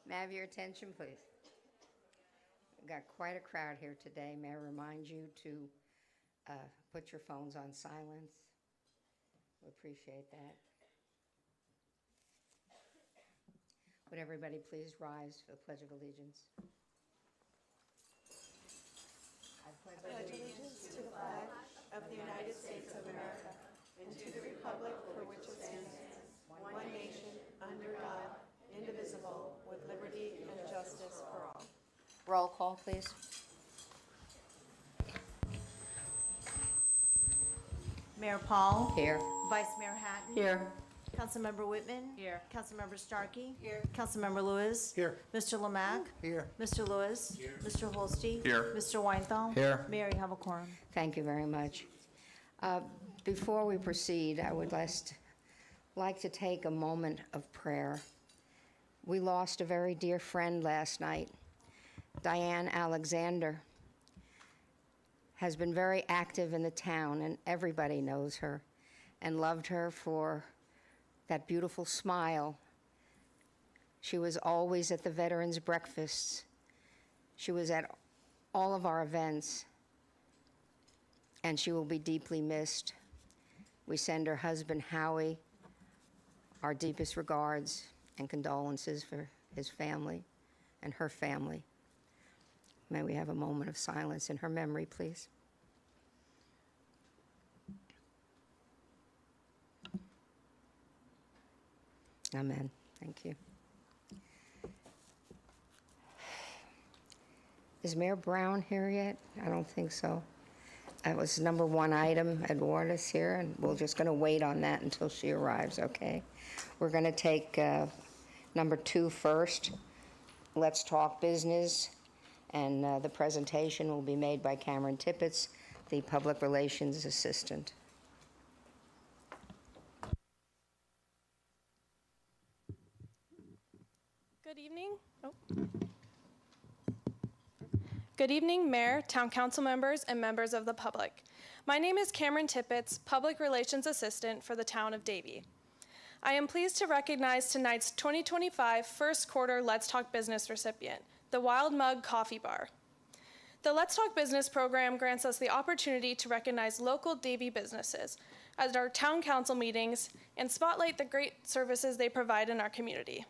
May I have your attention, please? We've got quite a crowd here today. May I remind you to put your phones on silence? We appreciate that. Would everybody please rise for the Pledge of Allegiance? I pledge allegiance to the flag of the United States of America and to the republic for which it stands, one nation, under God, indivisible, with liberty and justice for all. Roll call, please. Mayor Paul. Here. Vice Mayor Hatton. Here. Councilmember Whitman. Here. Councilmember Starkey. Here. Councilmember Lewis. Here. Mr. Lemack. Here. Mr. Lewis. Here. Mr. Holste. Here. Mr. Weinthal. Here. Mayor, you have a quorum. Thank you very much. Before we proceed, I would like to take a moment of prayer. We lost a very dear friend last night. Diane Alexander has been very active in the town, and everybody knows her and loved her for that beautiful smile. She was always at the veterans' breakfasts. She was at all of our events, and she will be deeply missed. We send her husband, Howie, our deepest regards and condolences for his family and her family. May we have a moment of silence in her memory, please? Amen. Thank you. Is Mayor Brown here yet? I don't think so. That was number one item. Eduarda's here, and we're just going to wait on that until she arrives, okay? We're going to take number 2 first. Let's talk business. And the presentation will be made by Cameron Tippett, the Public Relations Assistant. Good evening. Good evening, Mayor, Town Council members, and members of the public. My name is Cameron Tippett, Public Relations Assistant for the Town of Davie. I am pleased to recognize tonight's 2025 first quarter Let's Talk Business recipient, the Wild Mug Coffee Bar. The Let's Talk Business program grants us the opportunity to recognize local Davie businesses at our town council meetings and spotlight the great services they provide in our community.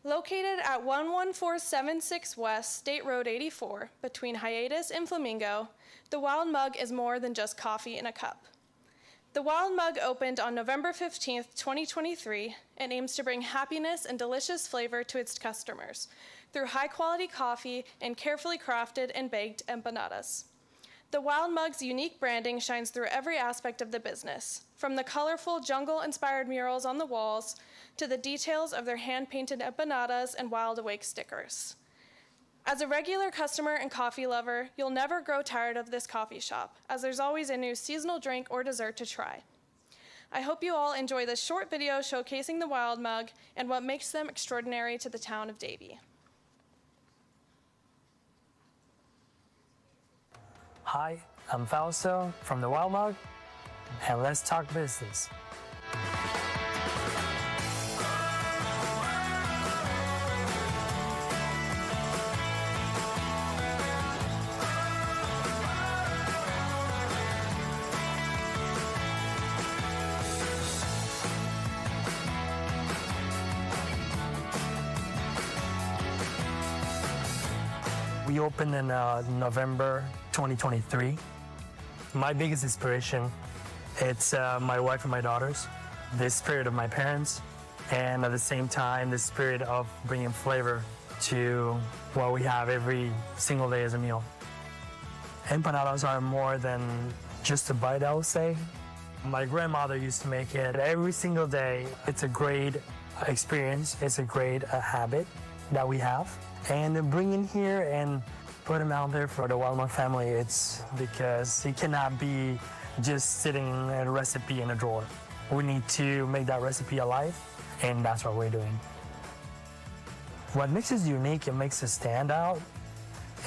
Located at 11476 West State Road 84, between Hiatus and Flamingo, the Wild Mug is more than just coffee in a cup. The Wild Mug opened on November 15th, 2023, and aims to bring happiness and delicious flavor to its customers through high-quality coffee and carefully crafted and baked empanadas. The Wild Mug's unique branding shines through every aspect of the business, from the colorful jungle-inspired murals on the walls to the details of their hand-painted empanadas and Wild Awake stickers. As a regular customer and coffee lover, you'll never grow tired of this coffee shop, as there's always a new seasonal drink or dessert to try. I hope you all enjoy this short video showcasing the Wild Mug and what makes them extraordinary to the town of Davie. Hi, I'm Fausto from the Wild Mug, and let's talk business. We opened in November 2023. My biggest inspiration, it's my wife and my daughters, the spirit of my parents, and at the same time, the spirit of bringing flavor to what we have every single day as a meal. Empanadas are more than just a bite, I would say. My grandmother used to make it every single day. It's a great experience. It's a great habit that we have. And bringing here and put them out there for the Wild Mug family, it's because it cannot be just sitting in a recipe in a drawer. We need to make that recipe alive, and that's what we're doing. What makes us unique and makes us stand out,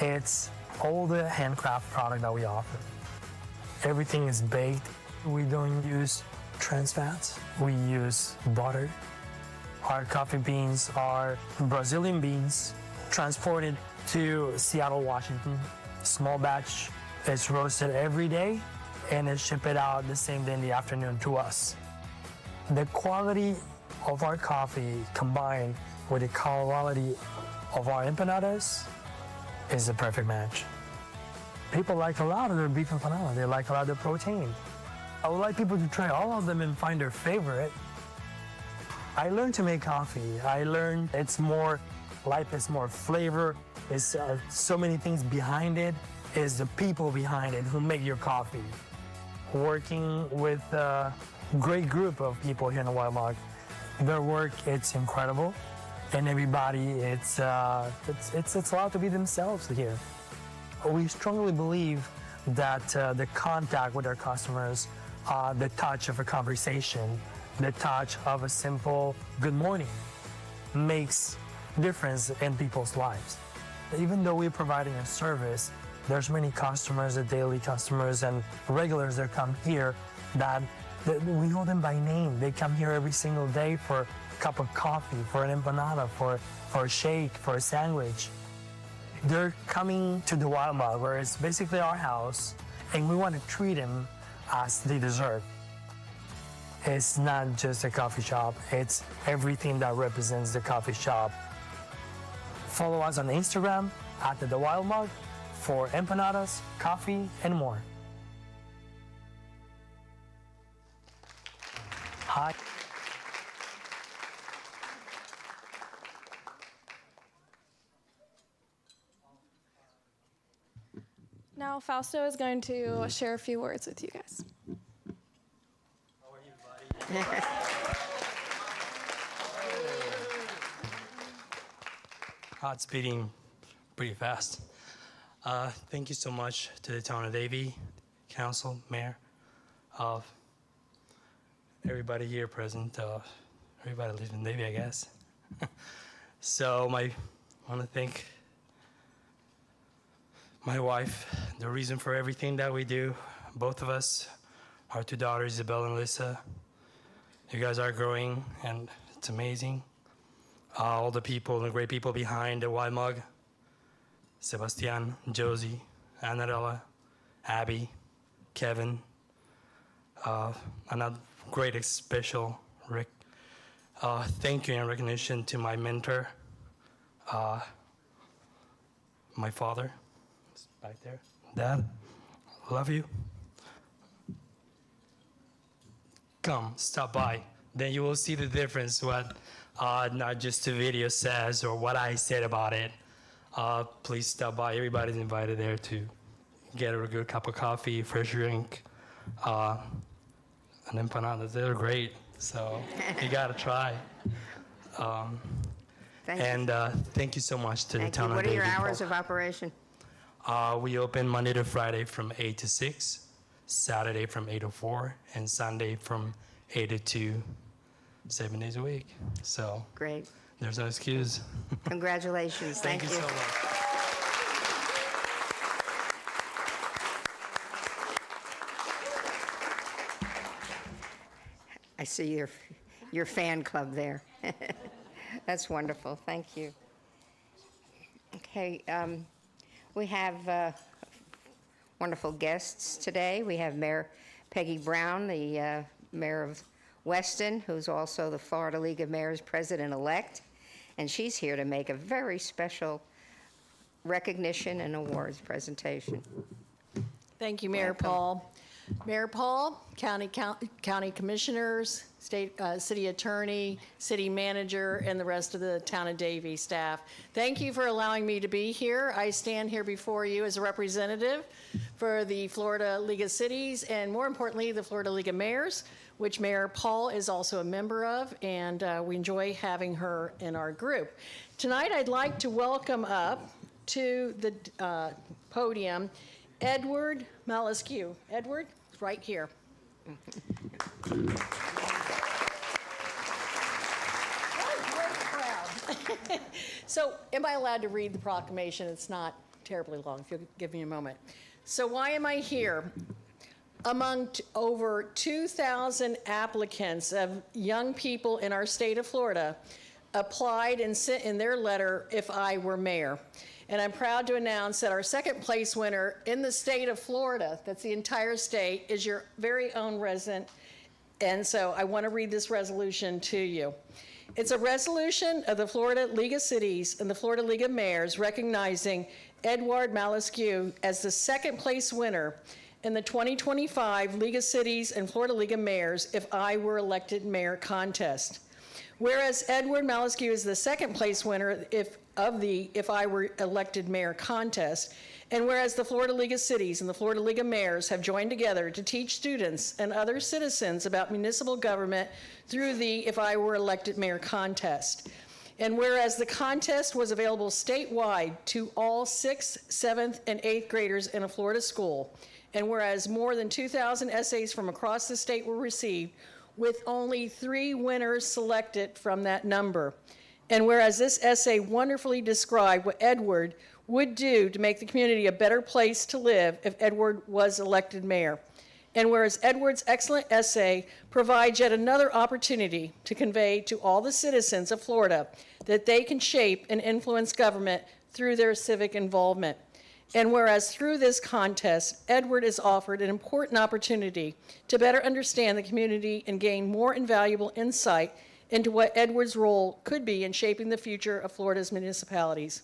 it's all the handcraft product that we offer. Everything is baked. We don't use trans fats. We use butter. Our coffee beans are Brazilian beans transported to Seattle, Washington. Small batch is roasted every day and is shipped out the same day in the afternoon to us. The quality of our coffee combined with the quality of our empanadas is the perfect match. People like a lot of their beef empanada. They like a lot of the protein. I would like people to try all of them and find their favorite. I learned to make coffee. I learned it's more life, it's more flavor, it's so many things behind it. Is the people behind it who make your coffee. Working with a great group of people here in the Wild Log, their work, it's incredible. And everybody, it's allowed to be themselves here. We strongly believe that the contact with our customers, the touch of a conversation, the touch of a simple good morning makes difference in people's lives. Even though we're providing a service, there's many customers, the daily customers and regulars that come here that we know them by name. They come here every single day for a cup of coffee, for an empanada, for a shake, for a sandwich. They're coming to the Wild Log, where it's basically our house, and we want to treat them as they deserve. It's not just a coffee shop, it's everything that represents the coffee shop. Follow us on Instagram at The Wild Log for empanadas, coffee, and more. Hi. Now Fausto is going to share a few words with you guys. How are you, buddy? Heart's beating pretty fast. Thank you so much to the town of Davie, council, mayor, everybody here present, everybody lives in Davie, I guess. So I want to thank my wife, the reason for everything that we do, both of us, our two daughters, Isabel and Lisa. You guys are growing, and it's amazing. All the people, the great people behind the Wild Mug, Sebastian, Josie, Annarella, Abby, Kevin, another great special Rick. Thank you in recognition to my mentor, my father, back there. Dad, love you. Come, stop by. Then you will see the difference what not just the video says or what I said about it. Please stop by. Everybody's invited there to get a good cup of coffee, fresh drink, and empanadas. They're great, so you gotta try. Thank you so much to the Thank town you. of What are your Davie. hours of operation? We open Monday to Friday from 8 to 6, Saturday from 8 to 4, and Sunday from 8 to 2, 7 days a week. So Great. there's no excuse. Congratulations. Thank you so much. I see your fan club there. That's wonderful. Thank you. Okay, we have wonderful guests today. We have Mayor Peggy Brown, the mayor of Weston, who's also the Florida League of Mayors president-elect, and she's here to make a very special recognition and awards presentation. Thank you, Mayor Welcome. Paul. Mayor Paul, county commissioners, city attorney, city manager, and the rest of the town of Davie staff. Thank you for allowing me to be here. I stand here before you as a representative for the Florida League of Cities and, more importantly, the Florida League of Mayors, which Mayor Paul is also a member of, and we enjoy having her in our group. Tonight, I'd like to welcome up to the podium Edward Malisque. Edward, right here. What a great crowd. So, am I allowed to read the proclamation? It's not terribly long, if you'll give me a moment. So, why am I here? Among over 2,000 applicants of young people in our state of Florida applied and sent in their letter, "If I Were Mayor." And I'm proud to announce that our second place winner in the state of Florida, that's the entire state, is your very own resident. And so I want to read this resolution to you. It's a resolution of the Florida League of Cities and the Florida League of Mayors recognizing Edward Malascu as the second place winner in the 2025 League of Cities and Florida League of Mayors If I Were Elected Mayor contest. Whereas Edward Malascu is the second place winner of the If I Were Elected Mayor contest, and whereas the Florida League of Cities and the Florida League of Mayors have joined together to teach students and other citizens about municipal government through the If I Were Elected Mayor contest. And whereas the contest was available statewide to all 6th, 7th, and 8th graders in a Florida school, and whereas more than 2,000 essays from across the state were received, with only 3 winners selected from that number. And whereas this essay wonderfully described what Edward would do to make the community a better place to live if Edward was elected mayor. And whereas Edward's excellent essay provides yet another opportunity to convey to all the citizens of Florida that they can shape and influence government through their civic involvement. And whereas through this contest, Edward is offered an important opportunity to better understand the community and gain more invaluable insight into what Edward's role could be in shaping the future of Florida's municipalities.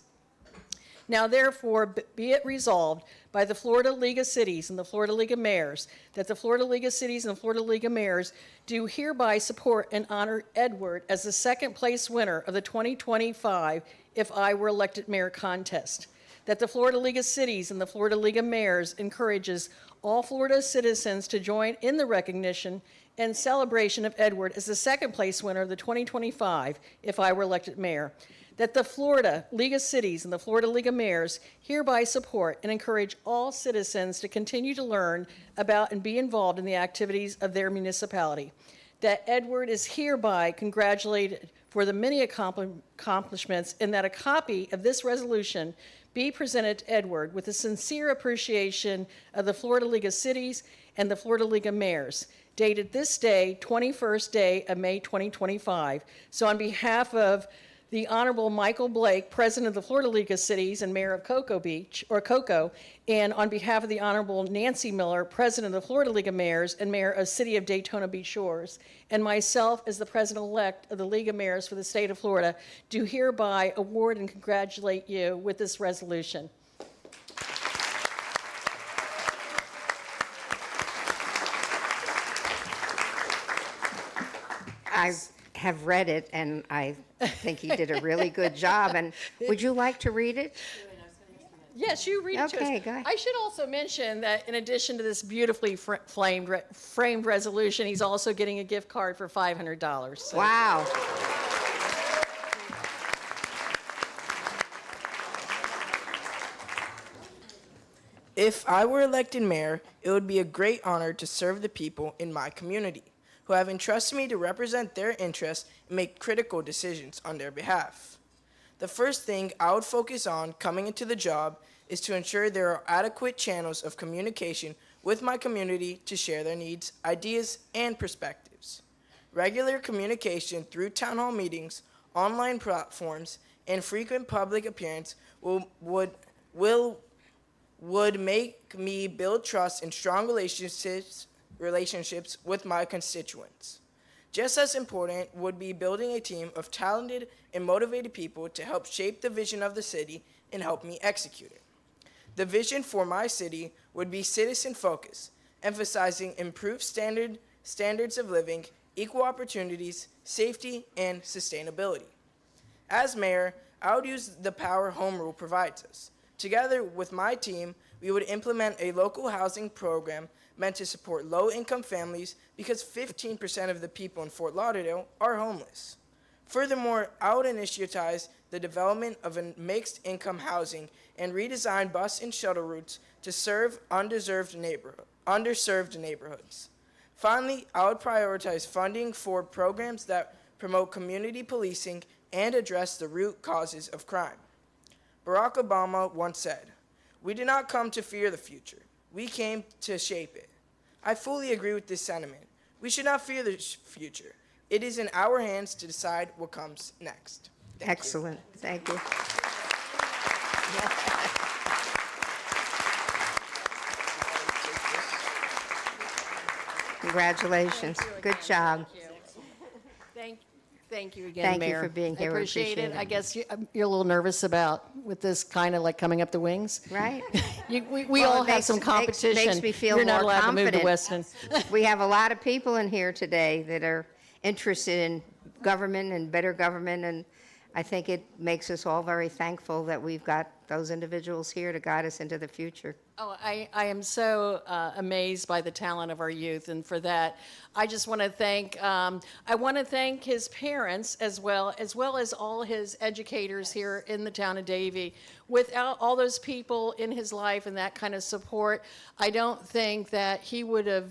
Now, therefore, be it resolved by the Florida League of Cities and the Florida League of Mayors that the Florida League of Cities and the Florida League of Mayors do hereby support and honor Edward as the second place winner of the 2025 If I Were Elected Mayor contest. That the Florida League of Cities and the Florida League of Mayors encourages all Florida citizens to join in the recognition and celebration of Edward as the second place winner of the 2025 If I Were Elected Mayor. That the Florida League of Cities and the Florida League of Mayors hereby support and encourage all citizens to continue to learn about and be involved in the activities of their municipality. That Edward is hereby congratulated for the many accomplishments, and that a copy of this resolution be presented to Edward with a sincere appreciation of the Florida League of Cities and the Florida League of Mayors, dated this day, 21st day of May 2025. So on behalf of the Honorable Michael Blake, President of the Florida League of Cities and Mayor of Cocoa, and on behalf of the Honorable Nancy Miller, President of the Florida League of Mayors and Mayor of City of Daytona Beach Shores, and myself as the President-elect of the League of Mayors for the state of Florida, do hereby award and congratulate you with this resolution. I have read it, and I think he did a really good job. And would you like to read it? Yes, you read it to us. Okay, go ahead. I should also mention that in addition to this beautifully framed resolution, he's also getting a gift card for $500. So. Wow. If I were elected mayor, it would be a great honor to serve the people in my community, who have entrusted me to represent their interests and make critical decisions on their behalf. The first thing I would focus on coming into the job is to ensure there are adequate channels of communication with my community to share their needs, ideas, and perspectives. Regular communication through town hall meetings, online platforms, and frequent public appearance would make me build trust and strong relationships with my constituents. Just as important would be building a team of talented and motivated people to help shape the vision of the city and help me execute it. The vision for my city would be citizen-focused, emphasizing improved standards of living, equal opportunities, safety, and sustainability. As mayor, I would use the power home rule provides us. Together with my team, we would implement a local housing program meant to support low-income families because 15% of the people in Fort Lauderdale are homeless. Furthermore, I would initiatize the development of a mixed-income housing and redesign bus and shuttle routes to serve underserved neighborhoods. Finally, I would prioritize funding for programs that promote community policing and address the root causes of crime. Barack Obama once said, "We did not come to fear the future. We came to shape it." I fully agree with this sentiment. We should not fear the future. It is in our hands to decide what comes next. Thank you. Excellent. Thank you. Congratulations. Good job. Thank you again, Thank you Mayor. for being here. I We appreciate it. appreciate it. I guess you're a little nervous about with this kind of like coming up the wings. Right? We Well, all it have makes- some makes- competition. makes me feel You're not more allowed to move to confident. Weston. We have a lot of people in here today that are interested in government and better government, and I think it makes us all very thankful that we've got those individuals here to guide us into the future. Oh, I am so amazed by the talent of our youth, and for that, I just want to thank. I want to thank his parents as well as all his educators here in the town of Davie. Without all those people in his life and that kind of support, I don't think that he would have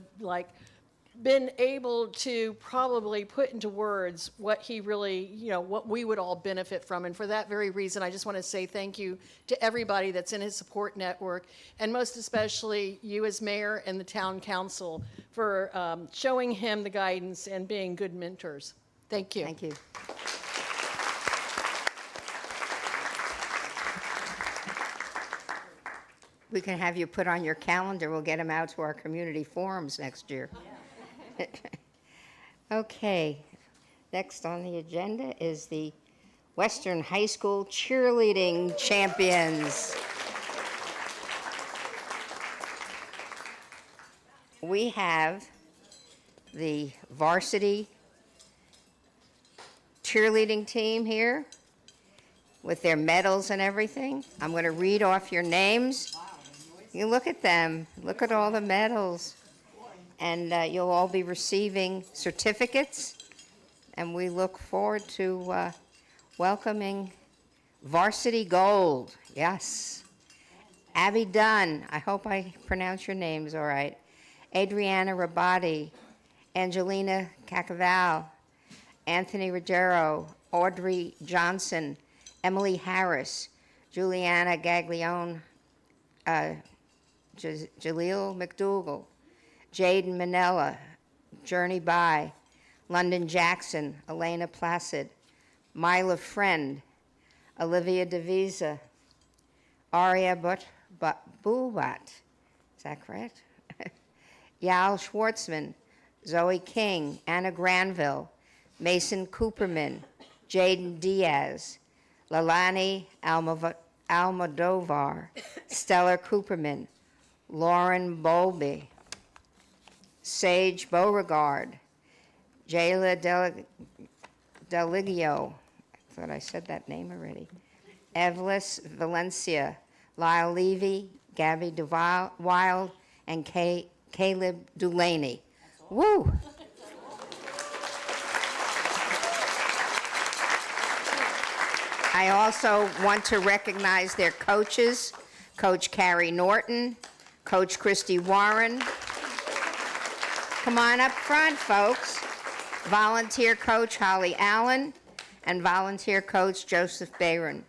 been able to probably put into words what he really, what we would all benefit from. And for that very reason, I just want to say thank you to everybody that's in his support network, and most especially you as mayor and the town council for showing him the guidance and being good mentors. Thank you. Thank you. We can have you put on your calendar. We'll get them out to our community forums next year. Okay, next on the agenda is the Western High School cheerleading champions. We have the varsity cheerleading team here with their medals and everything. I'm going to read off your names. You look at them. Look at all the medals. And you'll all be receiving certificates, and we look forward to welcoming Varsity Gold. Yes. Abby Dunn, I hope I pronounce your names all right. Adriana Rabati, Angelina Cacaval, Anthony Ruggiero, Audrey Johnson, Emily Harris, Juliana Gaglione, Jaleel McDougall, Jaden Manella, Journey By, London Jackson, Elena Placid, Mila Friend, Olivia Devisa, Aria Bubat, is that correct? Yal Schwartzman, Zoe King, Anna Granville, Mason Cooperman, Jaden Diaz, Lalani Almodovar, Stella Cooperman, Lauren Bowlby, Sage Beauregard, Jayla Deligio, I thought I said that name already, Evelis Valencia, Lyle Levy, Gabby Wild, and Caleb Dulaney. Woo! I also want to recognize their coaches, Coach Carrie Norton, Coach Christy Warren. Come on up front, folks. Volunteer coach Holly Allen and volunteer coach Joseph Bayron.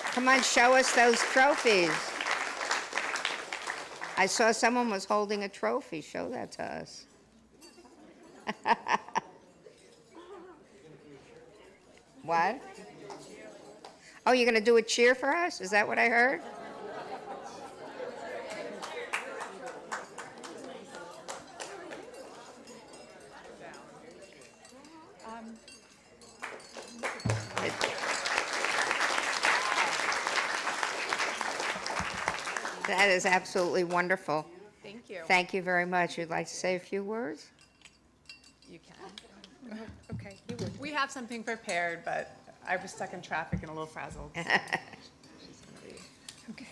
Come on, show us those trophies. I saw someone was holding a trophy. Show that to us. What? Oh, you're going to do a cheer for us? Is that what I heard? That is absolutely wonderful. Thank you. Thank you very much. You'd like to say a few words? You can. Okay. We have something prepared, but I was stuck in traffic and a little frazzled. So. Okay.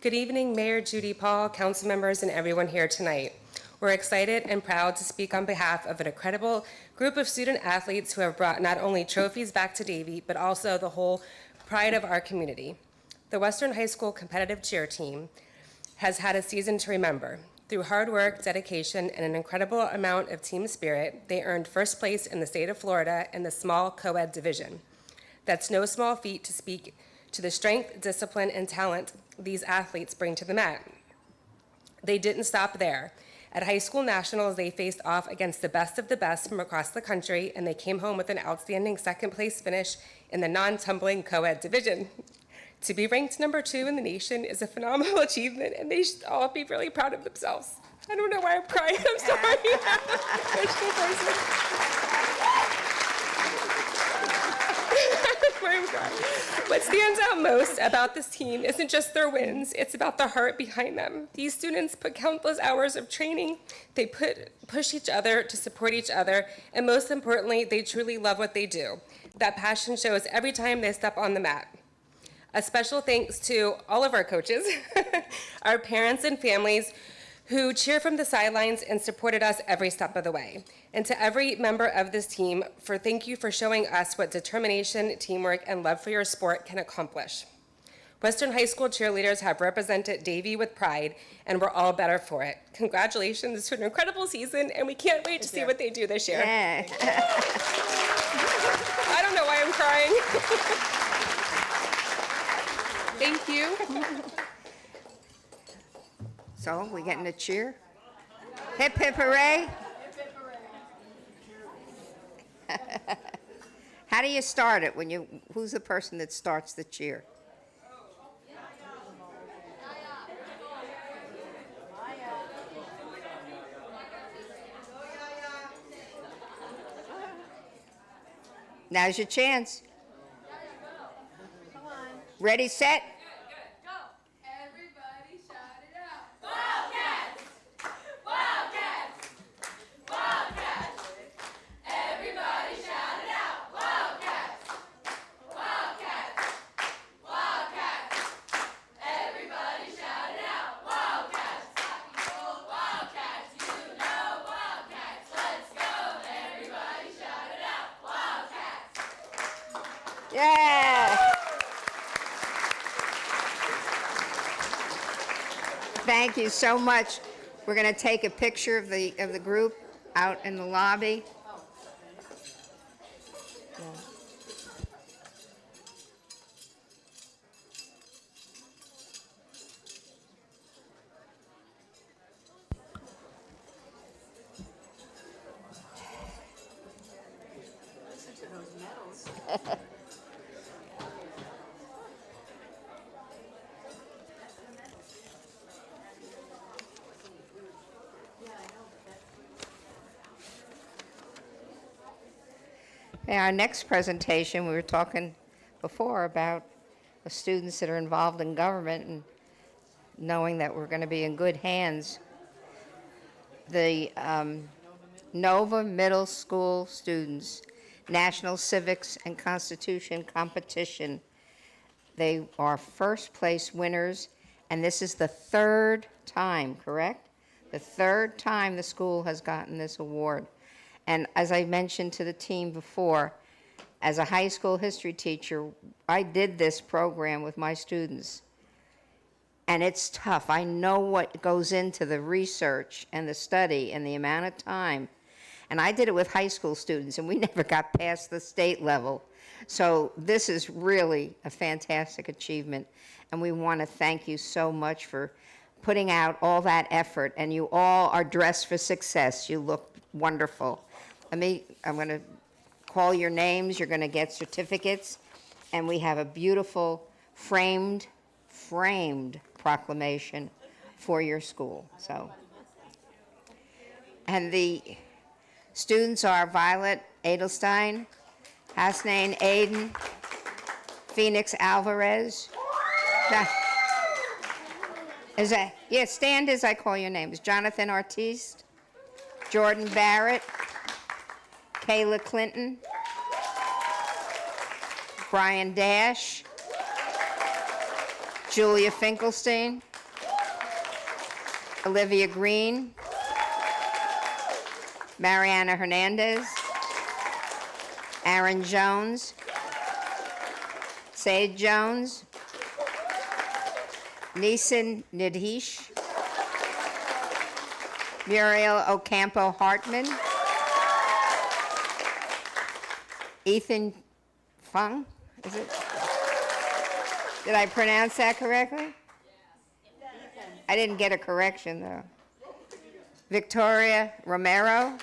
Good evening, Mayor Judy Paul, council members, and everyone here tonight. We're excited and proud to speak on behalf of an incredible group of student athletes who have brought not only trophies back to Davie, but also the whole pride of our community. The Western High School competitive cheer team has had a season to remember. Through hard work, dedication, and an incredible amount of team spirit, they earned first place in the state of Florida in the small co-ed division. That's no small feat to speak to the strength, discipline, and talent these athletes bring to the mat. They didn't stop there. At high school nationals, they faced off against the best of the best from across the country, and they came home with an outstanding second-place finish in the non-tumbling co-ed division. To be ranked number 2 in the nation is a phenomenal achievement, and they should all be really proud of themselves. I don't know why I'm crying. I'm sorry. Emotional person. I'm crying. What stands out most about this team isn't just their wins, it's about the heart behind them. These students put countless hours of training, they push each other to support each other, and most importantly, they truly love what they do. That passion shows every time they step on the mat. A special thanks to all of our coaches, our parents and families who cheer from the sidelines and supported us every step of the way. And to every member of this team, thank you for showing us what determination, teamwork, and love for your sport can accomplish. Western High School cheerleaders have represented Davie with pride, and we're all better for it. Congratulations to an incredible season, and we can't wait to see what they do this year. Yeah. I don't know why I'm crying. Thank you. So, we getting a cheer? Hip, hip, hooray. How do you start it who's the person that starts the cheer? Now's your chance. Ready, set? Yeah. Thank you so much. We're going to take a picture of the group out in the lobby. Listen to those medals. Okay, our next presentation, we were talking before about the students that are involved in government and knowing that we're going to be in good hands. The Nova Middle School students, National Civics and Constitution Competition. They are first place winners, and this is the third time, correct? The third time the school has gotten this award. And as I mentioned to the team before, as a high school history teacher, I did this program with my students. And it's tough. I know what goes into the research and the study and the amount of time. And I did it with high school students, and we never got past the state level. So this is really a fantastic achievement. And we want to thank you so much for putting out all that effort. And you all are dressed for success. You look wonderful. I'm going to call your names. You're going to get certificates. And we have a beautiful framed proclamation for your school. So, and the students are Violet Edelstein, Hasnain Aiden, Phoenix Alvarez. Stand as I call your names. Jonathan Ortiz, Jordan Barrett, Kayla Clinton, Brian Dash, Julia Finkelstein, Olivia Green, Mariana Hernandez, Aaron Jones, Said Jones, Neeson Nidhish, Muriel Ocampo Hartman, Ethan Fung, is it? Did I pronounce that correctly? I didn't get a correction, though. Victoria Romero.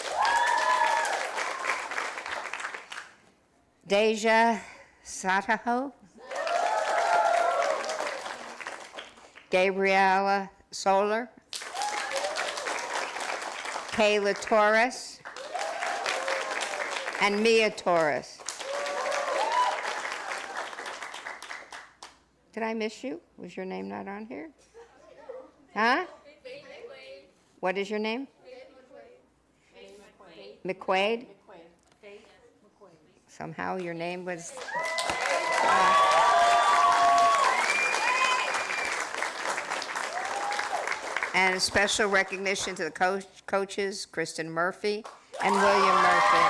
Deja Sataho. Gabriela Solar. Kayla Torres. And Mia Torres. Did I miss you? Was your name not on here? Huh? What is your name? McQuaid? Somehow your name was... And a special recognition to the coaches, Kristen Murphy and William Murphy.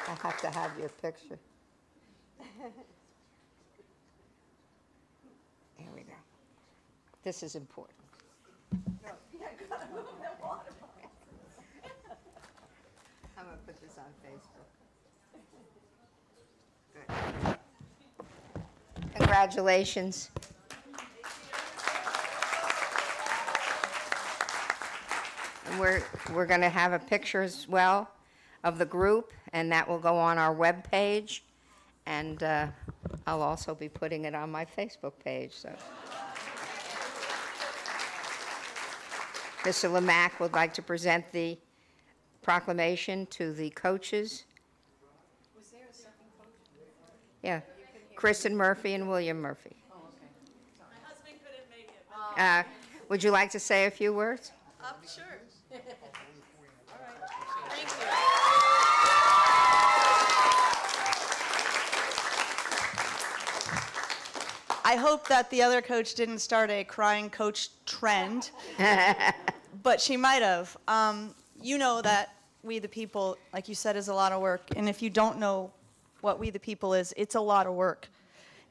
I have to have your picture. Here we go. This is important. I'm going to put this on Facebook. Good. Congratulations. And we're going to have a picture as well of the group, and that will go on our webpage. And I'll also be putting it on my Facebook page. So, Mr. Lemack would like to present the proclamation to the coaches. Was there a second coach? Yeah, Kristen Murphy and William Murphy. Oh, okay. My husband couldn't make it. Would you like to say a few words? Sure. All right. Thank you. I hope that the other coach didn't start a crying coach trend, but she might have. You know that We the People, like you said, is a lot of work. And if you don't know what We the People is, it's a lot of work.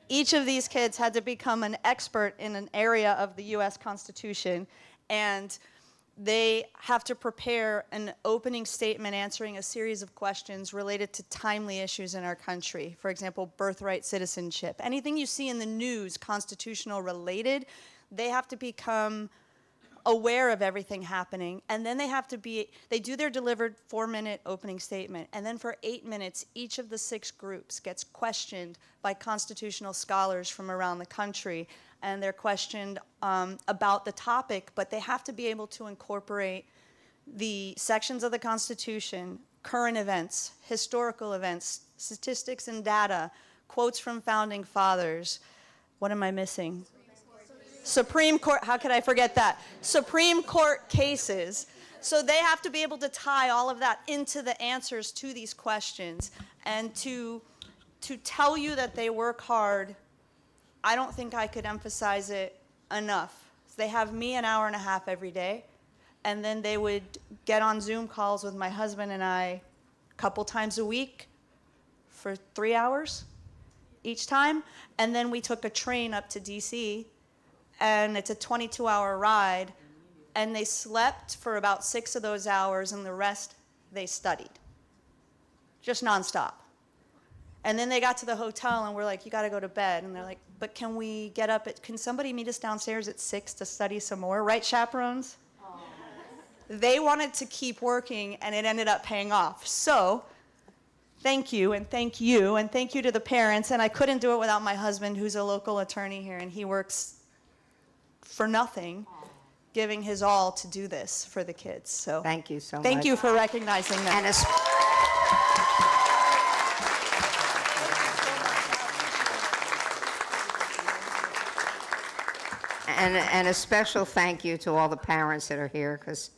Each of these kids had to become an expert in an area of the U.S. Constitution, and they have to prepare an opening statement answering a series of questions related to timely issues in our country. For example, birthright citizenship. Anything you see in the news constitutional related, they have to become aware of everything happening, and then they do their delivered 4-minute opening statement, and then for 8 minutes, each of the 6 groups gets questioned by constitutional scholars from around the country, and they're questioned about the topic, but they have to be able to incorporate the sections of the Constitution, current events, historical events, statistics and data, quotes from founding fathers. What am I missing? Supreme Court, how could I forget that? Supreme Court cases. So they have to be able to tie all of that into the answers to these questions. And to tell you that they work hard, I don't think I could emphasize it enough. They have me an hour and a half every day, and then they would get on Zoom calls with my husband and I a couple times a week for 3 hours each time. And then we took a train up to DC, and it's a 22-hour ride, and they slept for about 6 of those hours, and the rest they studied, just nonstop. And then they got to the hotel, and we're like, you got to go to bed. And they're like, but can somebody meet us downstairs at 6 to study some more, right, chaperones? Aww. They wanted to keep working, and it ended up paying off. So thank you, and thank you, and thank you to the parents. And I couldn't do it without my husband, who's a local attorney here, and he works for nothing, giving his all to do this for the kids. So Thank you so much. thank you for recognizing that. And a special thank you to all the parents that are here, because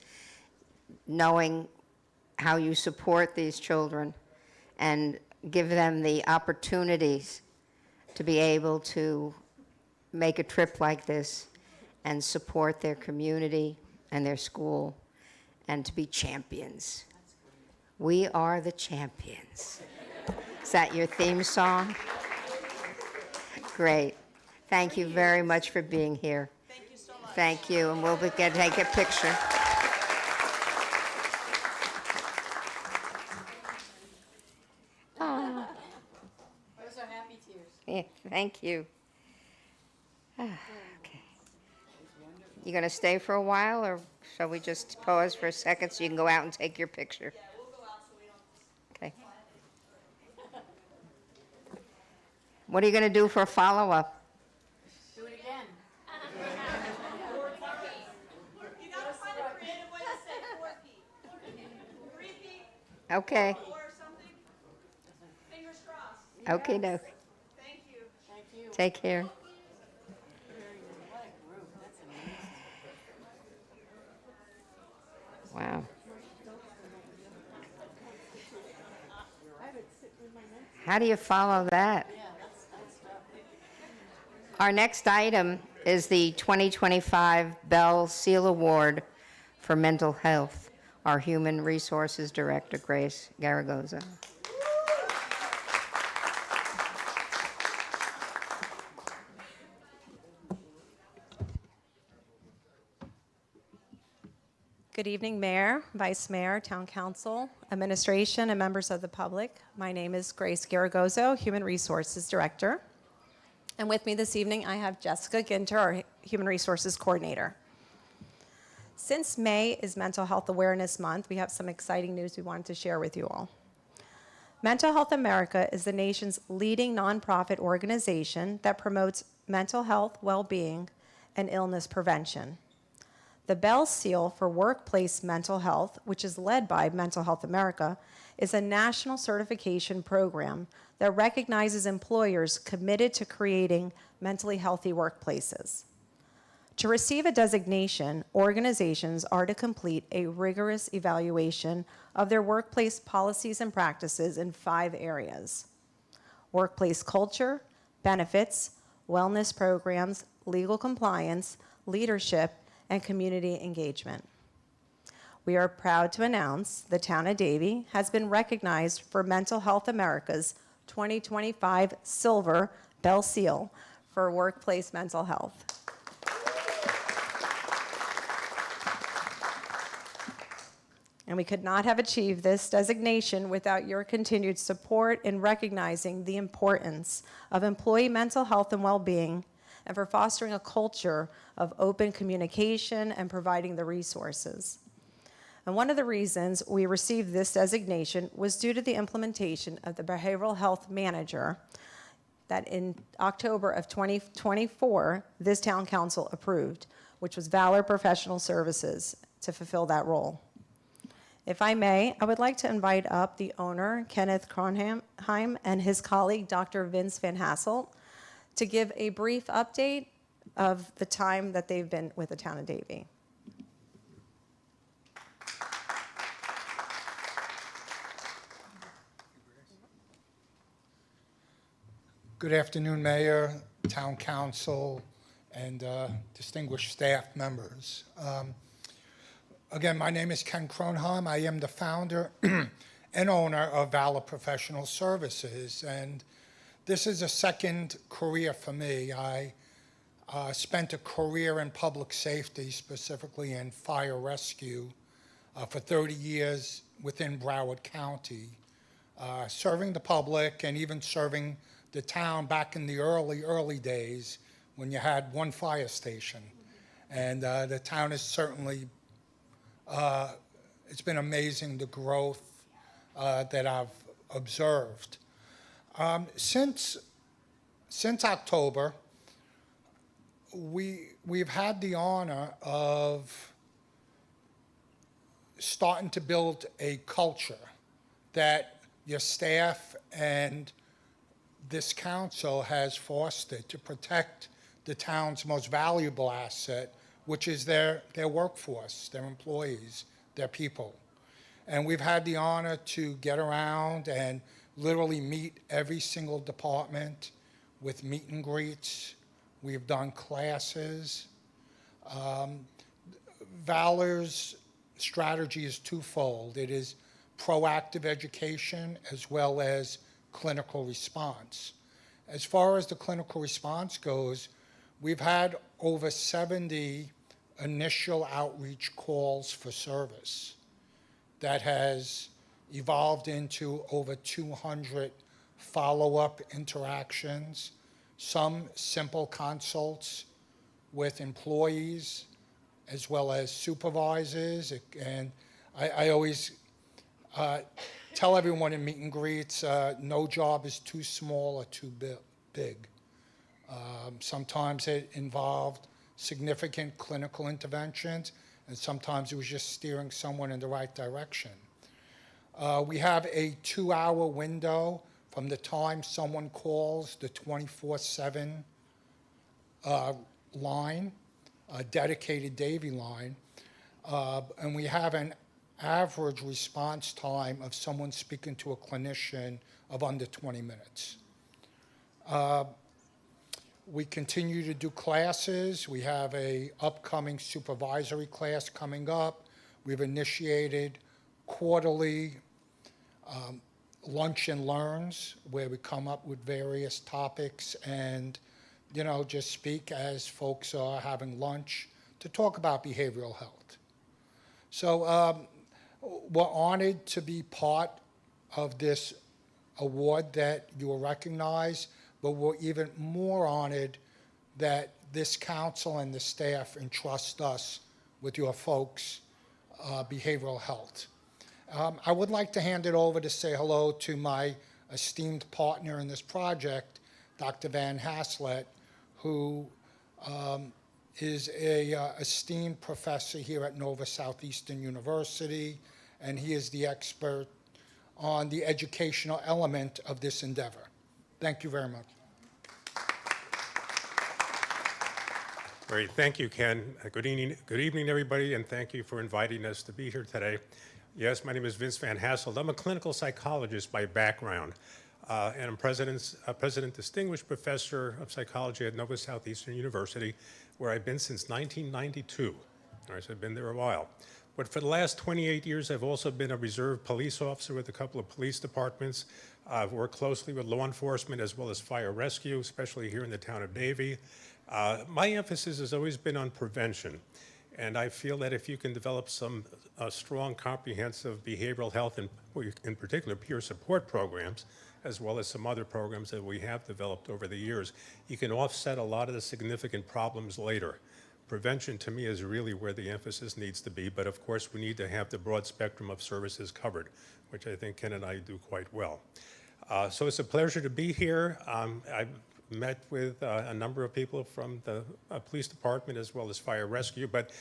knowing how you support these children and give them the opportunities to be able to make a trip like this and support their community and their school and to be champions. We are the champions. Is that your theme song? Great. Thank you very much for being here. Thank you so much. Thank you, and we'll take a picture. Thank you. Okay. You going to stay for a while, or shall we just pause for a second so you can go out and take your picture? Yeah, we'll go out so we don't. Okay. What are you going to do for a follow-up? Do it again. You gotta find a creative way to say 4P. 3P Okay. or something. Fingers crossed. Okay, no. Thank you. Take care. Wow. How do you follow that? Our next item is the 2025 Bell Seal Award for Mental Health. Our Human Resources Director, Grace Garagoza. Good evening, Mayor, Vice Mayor, Town Council, Administration, and members of the public. My name is Grace Garagozo, Human Resources Director. And with me this evening, I have Jessica Ginter, our Human Resources Coordinator. Since May is Mental Health Awareness Month, we have some exciting news we wanted to share with you all. Mental Health America is the nation's leading nonprofit organization that promotes mental health, well-being, and illness prevention. The Bell Seal for Workplace Mental Health, which is led by Mental Health America, is a national certification program that recognizes employers committed to creating mentally healthy workplaces. To receive a designation, organizations are to complete a rigorous evaluation of their workplace policies and practices in 5 areas: workplace culture, benefits, wellness programs, legal compliance, leadership, and community engagement. We are proud to announce the town of Davie has been recognized for Mental Health America's 2025 Silver Bell Seal for workplace mental health. And we could not have achieved this designation without your continued support in recognizing the importance of employee mental health and well-being, and for fostering a culture of open communication and providing the resources. And one of the reasons we received this designation was due to the implementation of the Behavioral Health Manager that in October of 2024, this town council approved, which was Valor Professional Services to fulfill that role. If I may, I would like to invite up the owner, Kenneth Kronheim, and his colleague, Dr. Vince Van Hasselt, to give a brief update of the time that they've been with the town of Davie. Good afternoon, Mayor, Town Council, and distinguished staff members. Again, my name is Ken Kronheim. I am the founder and owner of Valor Professional Services, and this is a second career for me. I spent a career in public safety, specifically in fire rescue, for 30 years within Broward County, serving the public and even serving the town back in the early days when you had one fire station. And the town is certainly, it's been amazing, the growth that I've observed. Since October, we've had the honor of starting to build a culture that your staff and this council has fostered to protect the town's most valuable asset, which is their workforce, their employees, their people. And we've had the honor to get around and literally meet every single department with meet and greets. We've done classes. Valor's strategy is twofold. It is proactive education as well as clinical response. As far as the clinical response goes, we've had over 70 initial outreach calls for service that has evolved into over 200 follow-up interactions some simple consults with employees as well as supervisors. And I always tell everyone in meet and greets, no job is too small or too big. Sometimes it involved significant clinical interventions, and sometimes it was just steering someone in the right direction. We have a 2-hour window from the time someone calls the 24/7 line, a dedicated Davie line, and we have an average response time of someone speaking to a clinician of under 20 minutes. We continue to do classes. We have a upcoming supervisory class coming up. We've initiated quarterly lunch and learns where we come up with various topics and, just speak as folks are having lunch to talk about behavioral health. So we're honored to be part of this award that you will recognize, but we're even more honored that this council and the staff entrust us with your folks' behavioral health. I would like to hand it over to say hello to my esteemed partner in this project, Dr. Van Haslet, who is a esteemed professor here at Nova Southeastern University, and he is the expert on the educational element of this endeavor. Thank you very much. Great. Thank you, Ken. Good evening, everybody, and thank you for inviting us to be here today. Yes, my name is Vince Van Hasselt. I'm a clinical psychologist by background, and I'm President Distinguished Professor of Psychology at Nova Southeastern University, where I've been since 1992. All right, so I've been there a while. But for the last 28 years, I've also been a reserve police officer with a couple of police departments. I've worked closely with law enforcement as well as fire rescue, especially here in the town of Davie. My emphasis has always been on prevention. And I feel that if you can develop some strong, comprehensive behavioral health, and in particular peer support programs, as well as some other programs that we have developed over the years, you can offset a lot of the significant problems later. Prevention, to me, is really where the emphasis needs to be, but of course we need to have the broad spectrum of services covered, which I think Ken and I do quite well. So it's a pleasure to be here. I've met with a number of people from the police department as well as fire rescue, but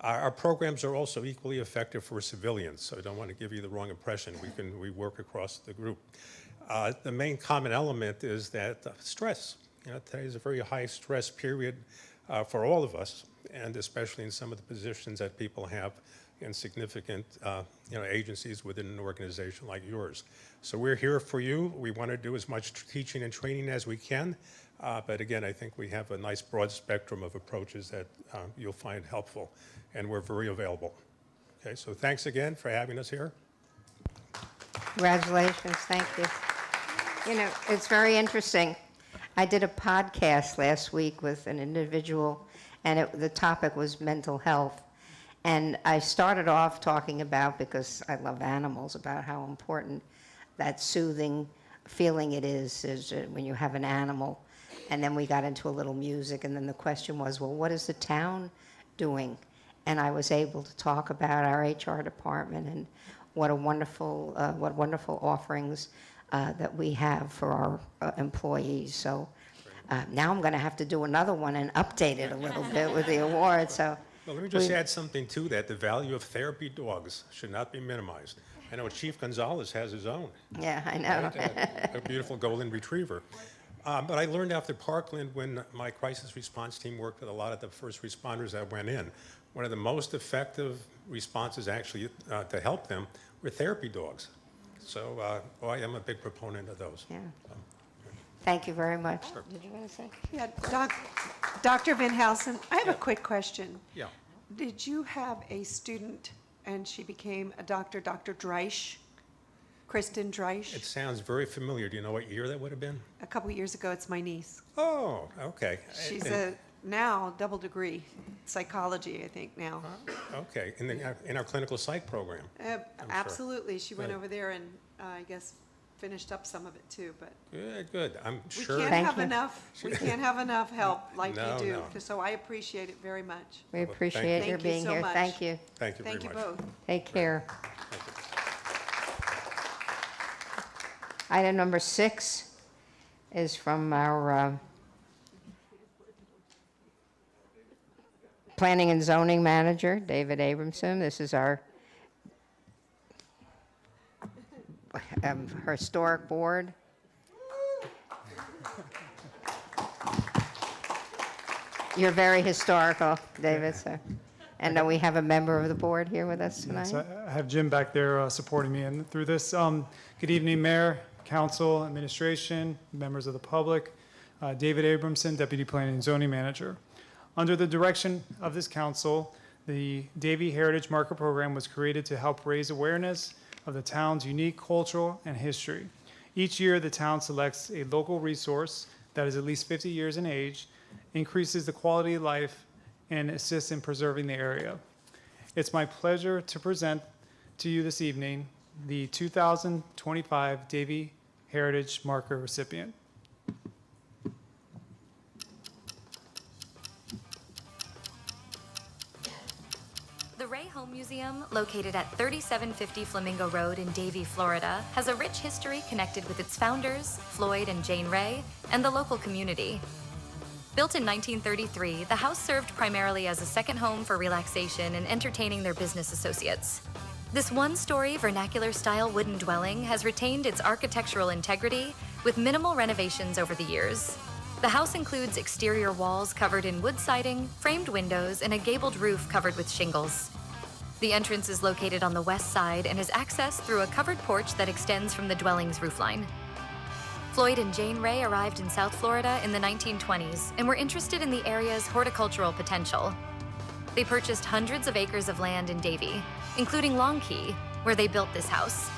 our programs are also equally effective for civilians, so I don't want to give you the wrong impression. We work across the group. The main common element is that stress. Today is a very high stress period for all of us, and especially in some of the positions that people have in significant agencies within an organization like yours. So we're here for you. We want to do as much teaching and training as we can, but again, I think we have a nice broad spectrum of approaches that you'll find helpful, and we're very available. Okay, so thanks again for having us here. Congratulations, thank you. It's very interesting. I did a podcast last week with an individual, and the topic was mental health. And I started off talking about, because I love animals, about how important that soothing feeling it is when you have an animal. And then we got into a little music, and then the question was, well, what is the town doing? And I was able to talk about our HR department and what wonderful offerings that we have for our employees. So now I'm going to have to do another one and update it a little bit with the award. So. Well, let me just add something to that. The value of therapy dogs should not be minimized. I know Chief Gonzalez has his own. Yeah, I know. Right? A beautiful golden retriever. But I learned after Parkland, when my crisis response team worked with a lot of the first responders that went in, one of the most effective responses actually to help them were therapy dogs. So I am a big proponent of those. Yeah. Thank you very much. Did you want to say? Yeah, Dr. Van Halsen, I have a quick question. Yeah. Did you have a student and she became a doctor, Dr. Dreisch, Kristen Dreisch? It sounds very familiar. Do you know what year that would have been? A couple years ago, it's my niece. Oh, okay. She's a now double degree psychology, I think now. Okay, in our clinical psych program. Absolutely. She went Right. over there in, I guess, finished up some of it too, but Good. I'm we sure. can't Thank have you. enough, we can't have enough help like No, you do. no. So I appreciate it very much. We Well, thank appreciate you. your Thank you being so here. much. Thank you. Thank you very Thank you much. both. Take care. Item number 6 is from our Planning and Zoning Manager, David Abramson. This is our historic board. You're very historical, David, so. And we have a member of the board here with us tonight. Yes, I have Jim back there supporting me and through this. Good evening, Mayor, Council, Administration, members of the public. David Abramson, Deputy Planning and Zoning Manager. Under the direction of this council, the Davie Heritage Marker Program was created to help raise awareness of the town's unique cultural and history. Each year, the town selects a local resource that is at least 50 years in age, increases the quality of life, and assists in preserving the area. It's my pleasure to present to you this evening the 2025 Davie Heritage Marker recipient. The Ray Home Museum, located at 3750 Flamingo Road in Davie, Florida, has a rich history connected with its founders, Floyd and Jane Ray, and the local community. Built in 1933, the house served primarily as a second home for relaxation and entertaining their business associates. This one-story vernacular-style wooden dwelling has retained its architectural integrity with minimal renovations over the years. The house includes exterior walls covered in wood siding, framed windows, and a gabled roof covered with shingles. The entrance is located on the west side and is accessed through a covered porch that extends from the dwelling's roofline. Floyd and Jane Ray arrived in South Florida in the 1920s and were interested in the area's horticultural potential. They purchased hundreds of acres of land in Davie, including Long Key, where they built this house.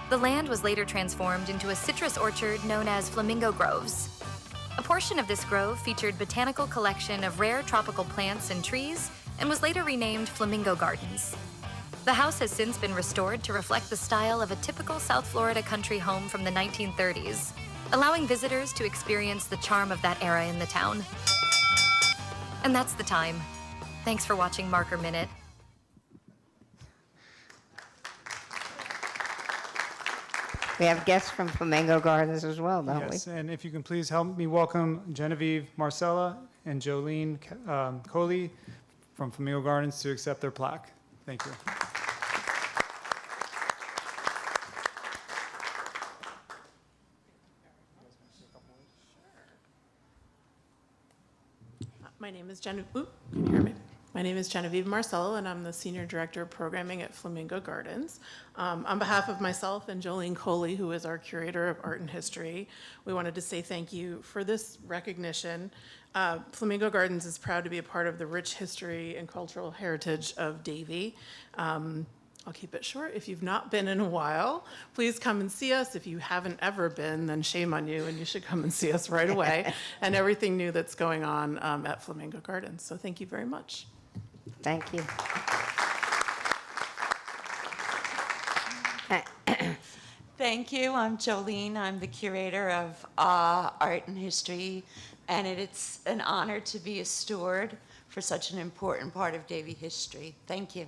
The land was later transformed into a citrus orchard known as Flamingo Groves. A portion of this grove featured botanical collection of rare tropical plants and trees and was later renamed Flamingo Gardens. The house has since been restored to reflect the style of a typical South Florida country home from the 1930s, allowing visitors to experience the charm of that era in the town. And that's the time. Thanks for watching Marker Minute. We have guests from Flamingo Gardens as well, don't we? Yes, and if you can please help me welcome Genevieve Marcella and Jolene Coley from Flamingo Gardens to accept their plaque. Thank you. My name is Genevieve. Can you hear me? My name is Genevieve Marcello, and I'm the Senior Director of Programming at Flamingo Gardens. On behalf of myself and Jolene Coley, who is our Curator of Art and History, we wanted to say thank you for this recognition. Flamingo Gardens is proud to be a part of the rich history and cultural heritage of Davie. I'll keep it short. If you've not been in a while, please come and see us. If you haven't ever been, then shame on you, and you should come and see us right away, and everything new that's going on at Flamingo Gardens. So thank you very much. Thank you. Thank you. I'm Jolene. I'm the curator of art and history, and it's an honor to be a steward for such an important part of Davie history. Thank you.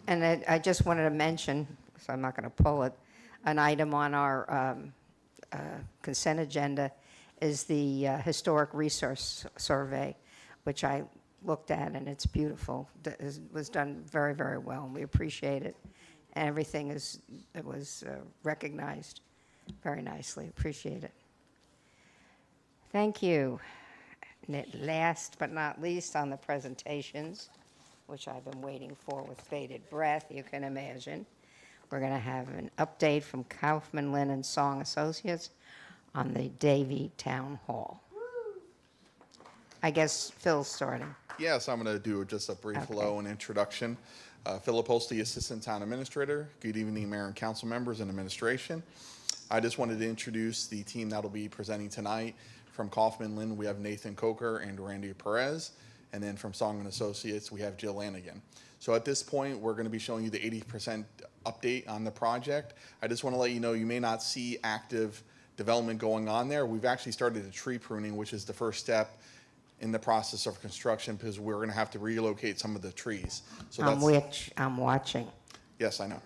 And I just wanted to mention, so I'm not going to pull it, an item on our consent agenda is the Historic Resource Survey, which I looked at, and it's beautiful. It was done very, very well, and we appreciate it. And everything was recognized very nicely. Appreciate it. Thank you. And last but not least on the presentations, which I've been waiting for with bated breath, you can imagine. We're going to have an update from Kaufman Lynn and Song Associates on the Davie Town Hall. I guess Phil's starting. Yes, I'm going to do just a brief hello and introduction. Philip Holste, Assistant Town Administrator. Good evening, Mayor and Council members and administration. I just wanted to introduce the team that will be presenting tonight. From Kaufman Lynn, we have Nathan Coker and Randy Perez. And then from Song & Associates, we have Jill Lanigan. So at this point, we're going to be showing you the 80% update on the project. I just want to let you know you may not see active development going on there. We've actually started a tree pruning, which is the first step in the process of construction, because we're going to have to relocate some of the trees. So I'm watching. Yes, I know.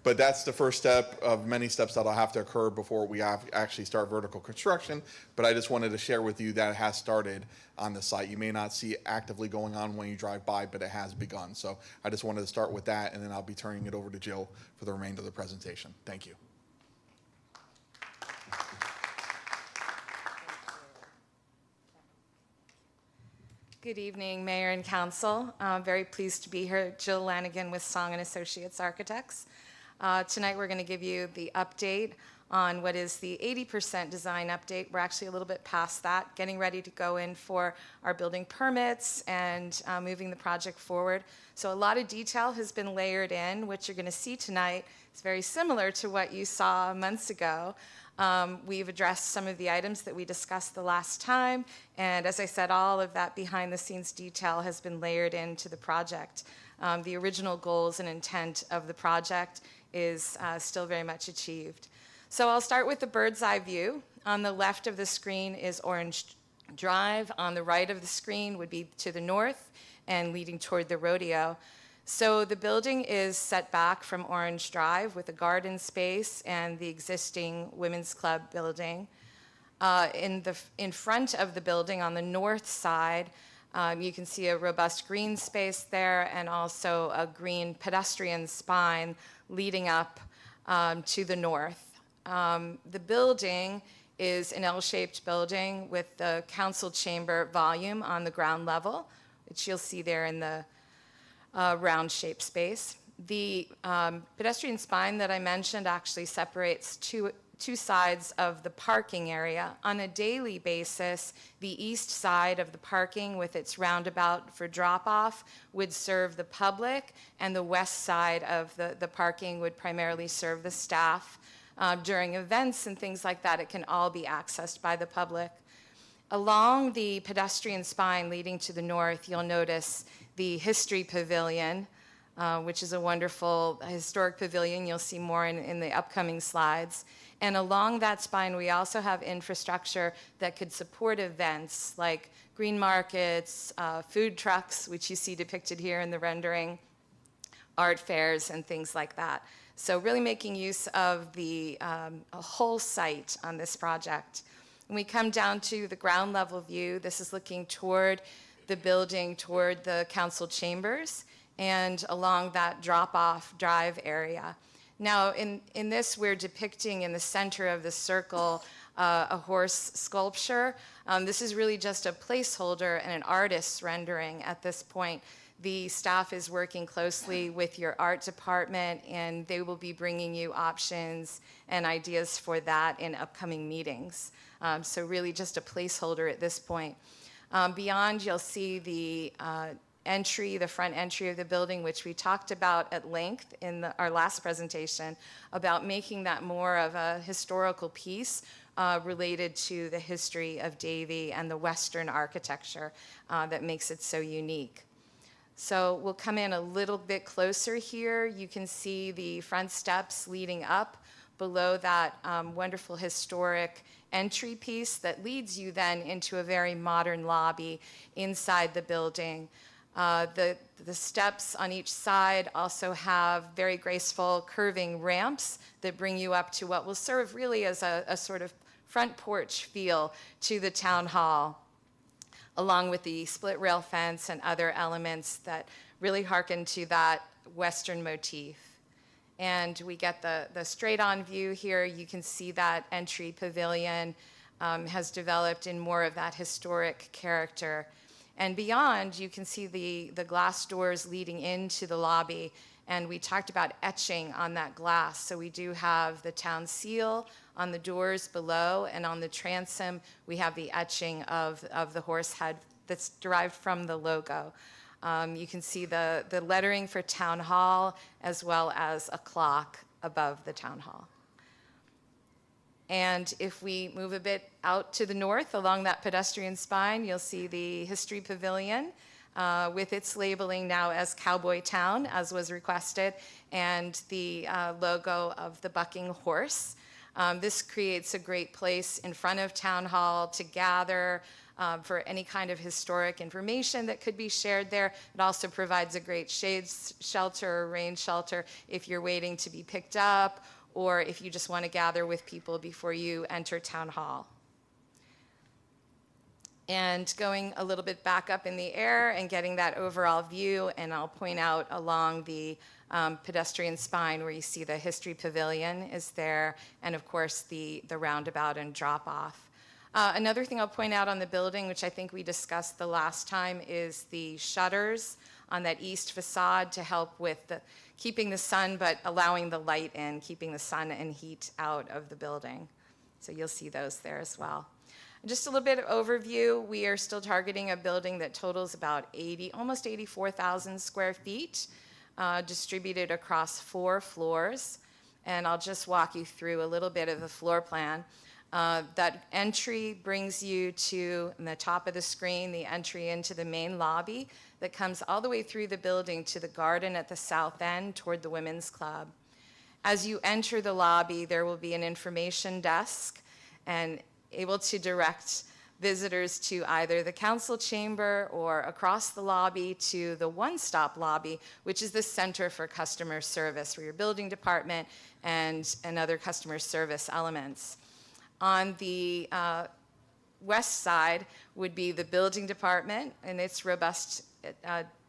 But that's the first step of many steps that'll have to occur before we actually start vertical construction. But I just wanted to share with you that it has started on the site. You may not see it actively going on when you drive by, but it has begun. So I just wanted to start with that, and then I'll be turning it over to Jill for the remainder of the presentation. Thank you. Good evening, Mayor and Council. I'm very pleased to be here. Jill Lanigan with Song & Associates Architects. Tonight we're going to give you the update on what is the 80% design update. We're actually a little bit past that, getting ready to go in for our building permits and moving the project forward. So a lot of detail has been layered in. What you're going to see tonight is very similar to what you saw months ago. We've addressed some of the items that we discussed the last time, and as I said, all of that behind-the-scenes detail has been layered into the project. The original goals and intent of the project is still very much achieved. So I'll start with the bird's eye view. On the left of the screen is Orange Drive. On the right of the screen would be to the north and leading toward the rodeo. So the building is set back from Orange Drive with a garden space and the existing Women's Club building. In front of the building on the north side, you can see a robust green space there and also a green pedestrian spine leading up to the north. The building is an L-shaped building with the council chamber volume on the ground level, which you'll see there in the round-shaped space. The pedestrian spine that I mentioned actually separates two sides of the parking area. On a daily basis, the east side of the parking with its roundabout for drop-off would serve the public, and the west side of the parking would primarily serve the staff. During events and things like that, it can all be accessed by the public. Along the pedestrian spine leading to the north, you'll notice the History Pavilion, which is a wonderful historic pavilion. You'll see more in the upcoming slides. And along that spine, we also have infrastructure that could support events like green markets, food trucks, which you see depicted here in the rendering, art fairs, and things like that. So really making use of the whole site on this project. When we come down to the ground level view, this is looking toward the building, toward the council chambers, and along that drop-off drive area. Now, in this, we're depicting in the center of the circle a horse sculpture. This is really just a placeholder and an artist's rendering at this point. The staff is working closely with your art department, and they will be bringing you options and ideas for that in upcoming meetings. So really just a placeholder at this point. Beyond, you'll see the the front entry of the building, which we talked about at length in our last presentation, about making that more of a historical piece related to the history of Davie and the Western architecture that makes it so unique. So we'll come in a little bit closer here. You can see the front steps leading up below that wonderful historic entry piece that leads you then into a very modern lobby inside the building. The steps on each side also have very graceful curving ramps that bring you up to what will serve really as a sort of front porch feel to the town hall, along with the split rail fence and other elements that really hearken to that Western motif. And we get the straight-on view here. You can see that entry pavilion has developed in more of that historic character. And beyond, you can see the glass doors leading into the lobby, and we talked about etching on that glass. So we do have the town seal on the doors below, and on the transom, we have the etching of the horse head that's derived from the logo. You can see the lettering for Town Hall, as well as a clock above the Town Hall. And if we move a bit out to the north along that pedestrian spine, you'll see the History Pavilion with its labeling now as Cowboy Town, as was requested, and the logo of the bucking horse. This creates a great place in front of Town Hall to gather for any kind of historic information that could be shared there. It also provides a great shade shelter or rain shelter if you're waiting to be picked up, or if you just want to gather with people before you enter Town Hall. And going a little bit back up in the air and getting that overall view, and I'll point out along the pedestrian spine where you see the History Pavilion is there, and of course the roundabout and drop-off. Another thing I'll point out on the building, which I think we discussed the last time, is the shutters on that east facade to help with keeping the sun, but allowing the light in, keeping the sun and heat out of the building. So you'll see those there as well. Just a little bit of overview. We are still targeting a building that totals about almost 84,000 square feet, distributed across 4 floors. And I'll just walk you through a little bit of the floor plan. That entry brings you to, on the top of the screen, the entry into the main lobby that comes all the way through the building to the garden at the south end toward the Women's Club. As you enter the lobby, there will be an information desk and able to direct visitors to either the council chamber or across the lobby to the one-stop lobby, which is the center for customer service for your building department and other customer service elements. On the west side would be the building department and its robust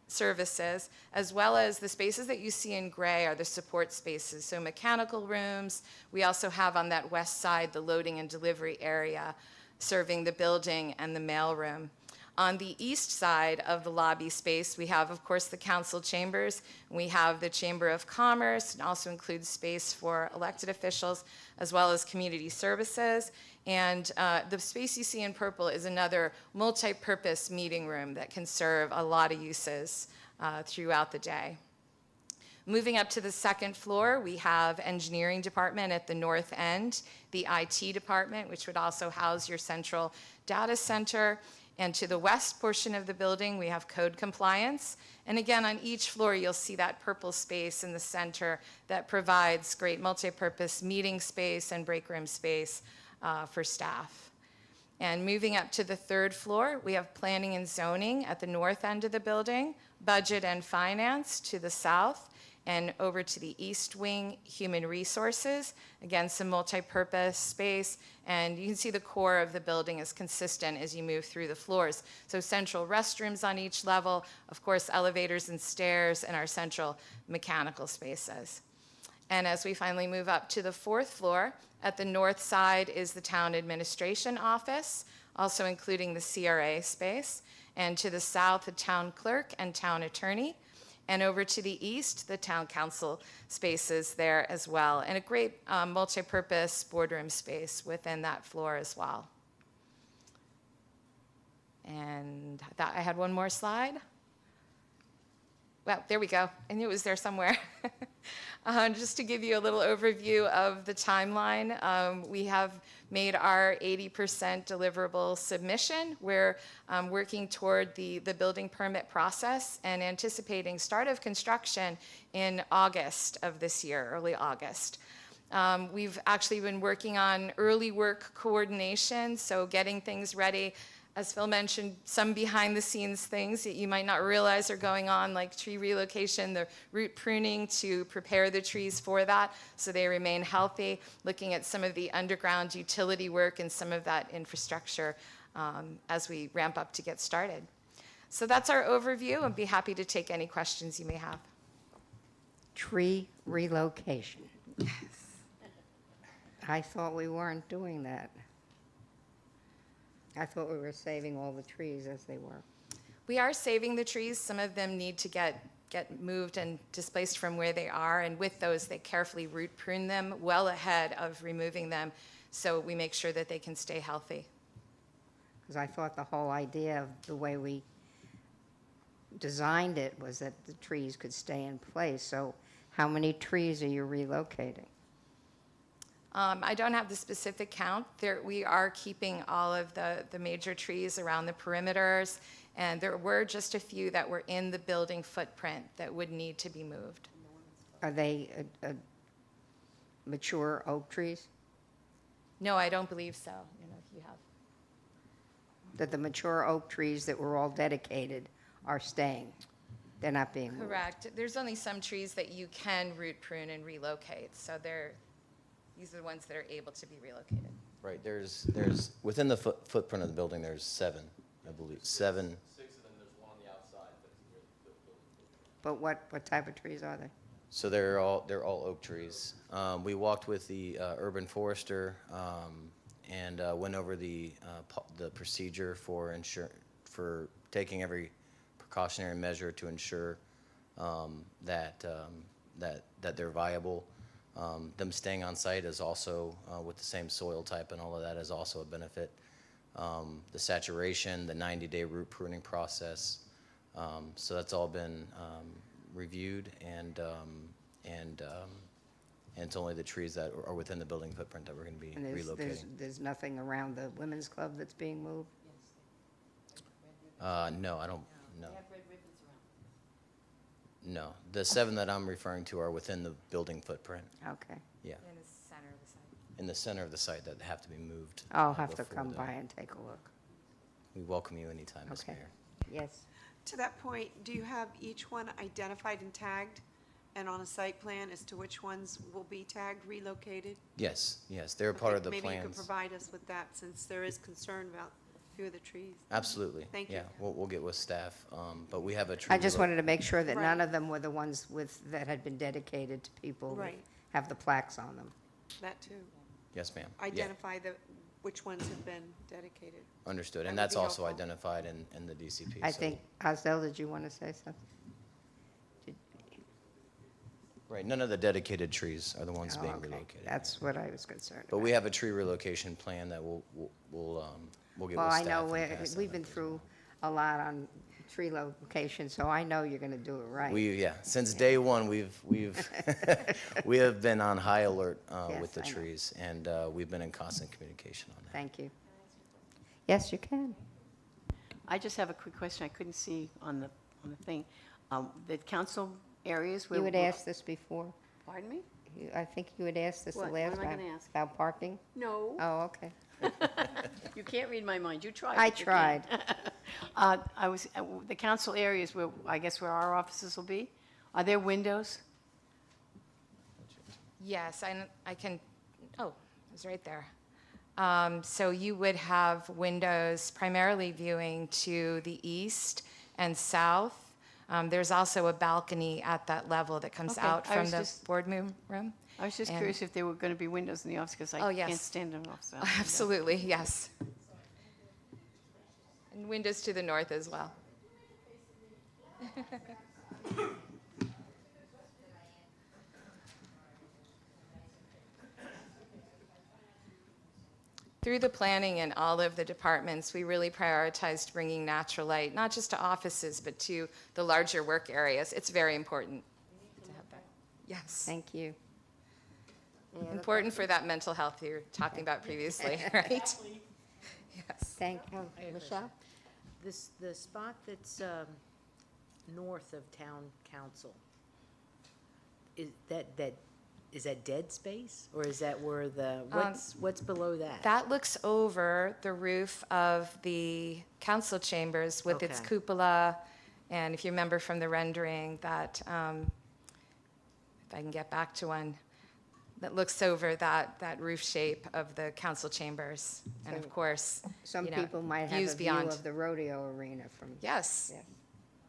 services, as well as the spaces that you see in gray are the support spaces, so mechanical rooms. We also have on that west side the loading and delivery area serving the building and the mail room. On the east side of the lobby space, we have, of course, the council chambers. We have the Chamber of Commerce, and also includes space for elected officials, as well as community services. And the space you see in purple is another multi-purpose meeting room that can serve a lot of uses throughout the day. Moving up to the second floor, we have engineering department at the north end, the IT department, which would also house your central data center. And to the west portion of the building, we have code compliance. And again, on each floor, you'll see that purple space in the center that provides great multi-purpose meeting space and break room space for staff. And moving up to the third floor, we have planning and zoning at the north end of the building, budget and finance to the south, and over to the east wing, human resources. Again, some multi-purpose space, and you can see the core of the building is consistent as you move through the floors. So central restrooms on each level, of course, elevators and stairs, and our central mechanical spaces. And as we finally move up to the fourth floor, at the north side is the town administration office, also including the CRA space, and to the south, the town clerk and town attorney. And over to the east, the town council spaces there as well, and a great multi-purpose boardroom space within that floor as well. And I thought I had one more slide. Well, there we go. I knew it was there somewhere. Just to give you a little overview of the timeline, we have made our 80% deliverable submission. We're working toward the building permit process and anticipating start of construction in August of this year, early August. We've actually been working on early work coordination, so getting things ready. As Phil mentioned, some behind-the-scenes things that you might not realize are going on, like tree relocation, the root pruning to prepare the trees for that so they remain healthy, looking at some of the underground utility work and some of that infrastructure as we ramp up to get started. So that's our overview. I'd be happy to take any questions you may have. Tree relocation. Yes. I thought we weren't doing that. I thought we were saving all the trees as they were. We are saving the trees. Some of them need to get moved and displaced from where they are, and with those, they carefully root prune them well ahead of removing them, so we make sure that they can stay healthy. Because I thought the whole idea of the way we designed it was that the trees could stay in place. So how many trees are you relocating? I don't have the specific count. We are keeping all of the major trees around the perimeters, and there were just a few that were in the building footprint that would need to be moved. Are they mature oak trees? No, I don't believe so, if you have. That the mature oak trees that were all dedicated are staying? They're not being moved? Correct. There's only some trees that you can root prune and relocate, so these are the ones that are able to be relocated. Right, there's within the footprint of the building, there's 7, I believe, 7. 6 of them, there's one on the outside that's near the building. But what type of trees are they? So they're all oak trees. We walked with the urban forester and went over the procedure for taking every precautionary measure to ensure that they're viable. Them staying on site is also with the same soil type and all of that is also a benefit. The saturation, the 90-day root pruning process. So that's all been reviewed, and it's only the trees that are within the building footprint that we're going to be And relocating. there's nothing around the women's club that's being moved? No, I don't. No. No, the 7 that I'm referring to are within the building footprint. Okay. Yeah, In the center of the site. in the center of the site that have to be moved. I'll have to before come by and take a look. We welcome you anytime, Ms. Okay. Mayor. Yes. To that point, do you have each one identified and tagged and on a site plan as to which ones will be tagged, relocated? Yes, they're a part of the Maybe you could plans. provide us with that, since there is concern about a few of the trees. Absolutely. Thank you. Yeah, we'll get with staff, but we have a tree. I just wanted to make sure that none Right. of them were the ones that had been dedicated to people that Right. have the plaques on them. That too. Yes, ma'am. Yeah, Identify which ones have been dedicated. understood, that and would that's be also helpful. identified in the DCP. I so- think, Osdell, did you want to say something? Right, none of the dedicated trees are the ones Oh, being okay. relocated. That's what I was concerned But about. we have a tree relocation plan that we'll get Well, with I staff. know, and pass that we've up been as through a lot on tree location, so I know you're going to do it right. Since day one, we have been on high alert Yes, with the I know. trees, and we've been in constant communication on that. Thank you. Yes, you can. I just have a quick question. I couldn't see on the thing. The council areas where... You had asked this before. Pardon me? I think you had asked this the What? last What am I time. gonna ask? About parking? No. Oh, okay. You can't read my mind. You tried. I but you can't. tried. The council areas where, I guess where our offices will be, are there windows? Yes, I can, oh, it's right there. So you would have windows primarily viewing to the east and south. There's also a balcony at that level that comes Okay, out I from was the just- boardroom room. I was just And- curious if there were going to be windows in the office, because Oh, I yes. can't stand in an office. Absolutely, yes. And windows to the north as well. Through the planning in all of the departments, we really prioritized bringing natural light, not just to offices, but to the larger work areas. It's very important to have that. Yes. Thank you. Important for that mental health you were talking about previously, right? Yes. Thank you. I have a Michelle? The spot that's north of town council, is that dead space? Or is that where what's below that? That looks over the roof of the council chambers with its Okay. cupola. And if you remember from the rendering that, if I can get back to one, that looks over that roof shape of the council chambers. And of course, Some you know, people might have views a view beyond. of the rodeo arena from. Yes, Yes.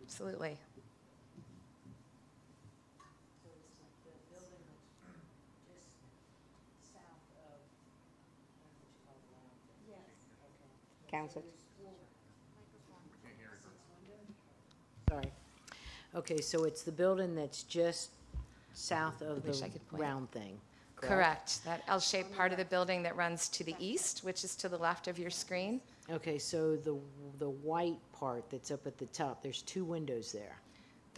absolutely. Council? Sorry. Okay, so it's the building that's just south of Wish the I could point. round thing? Correct. That L-shaped part of the building that runs to the east, which is to the left of your screen. Okay, so the white part that's up at the top, there's 2 windows there.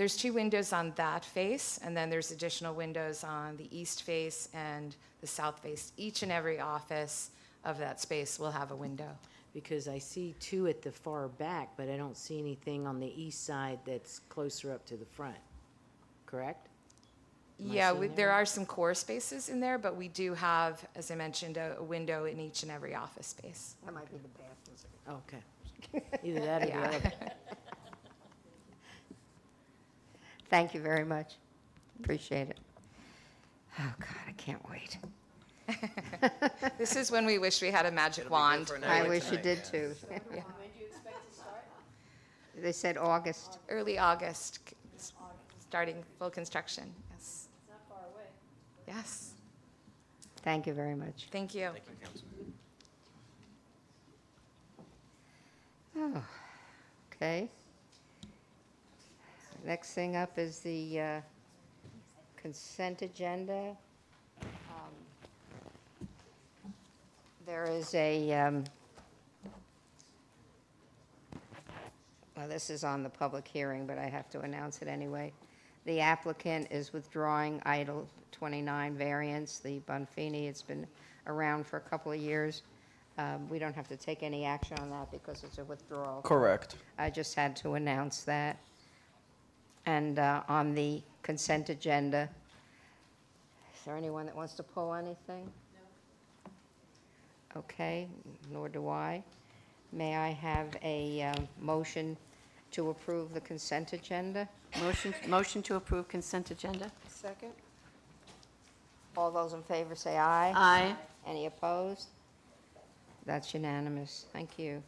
There's 2 windows on that face, and then there's additional windows on the east face and the south face. Each and every office of that space will have a window. Because I see 2 at the far back, but I don't see anything on the east side that's closer up to the front, correct? Am I Yeah, seeing that there right? are some core spaces in there, but we do have, as I mentioned, a window in each and every office space. That might be the bathroom. Okay. Either that or the Yeah. other. Thank you very much. Appreciate it. Oh, God, I can't wait. This is when we wish we had a magic wand. I wish you did too. They said August. Early August, starting full construction, yes. It's not far away. Yes, Thank you very much. thank you. Oh, okay. Next thing up is the consent agenda. There is a, well, this is on the public hearing, but I have to announce it anyway. The applicant is withdrawing Idle 29 variance, the Bonfini. It's been around for a couple of years. We don't have to take any action on that because it's a withdrawal. Correct. I just had to announce that. And on the consent agenda, is there anyone that wants to pull anything? No. Okay, nor do I. May I have a motion to approve the consent agenda? Motion to approve consent agenda? Second? All those in favor say aye. Aye. Any opposed? That's unanimous. Thank you.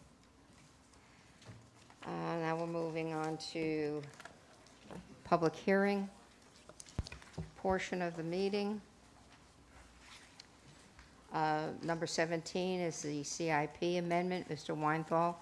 Now we're moving on to public hearing portion of the meeting. Number 17 is the CIP amendment. Mr. Weinthal,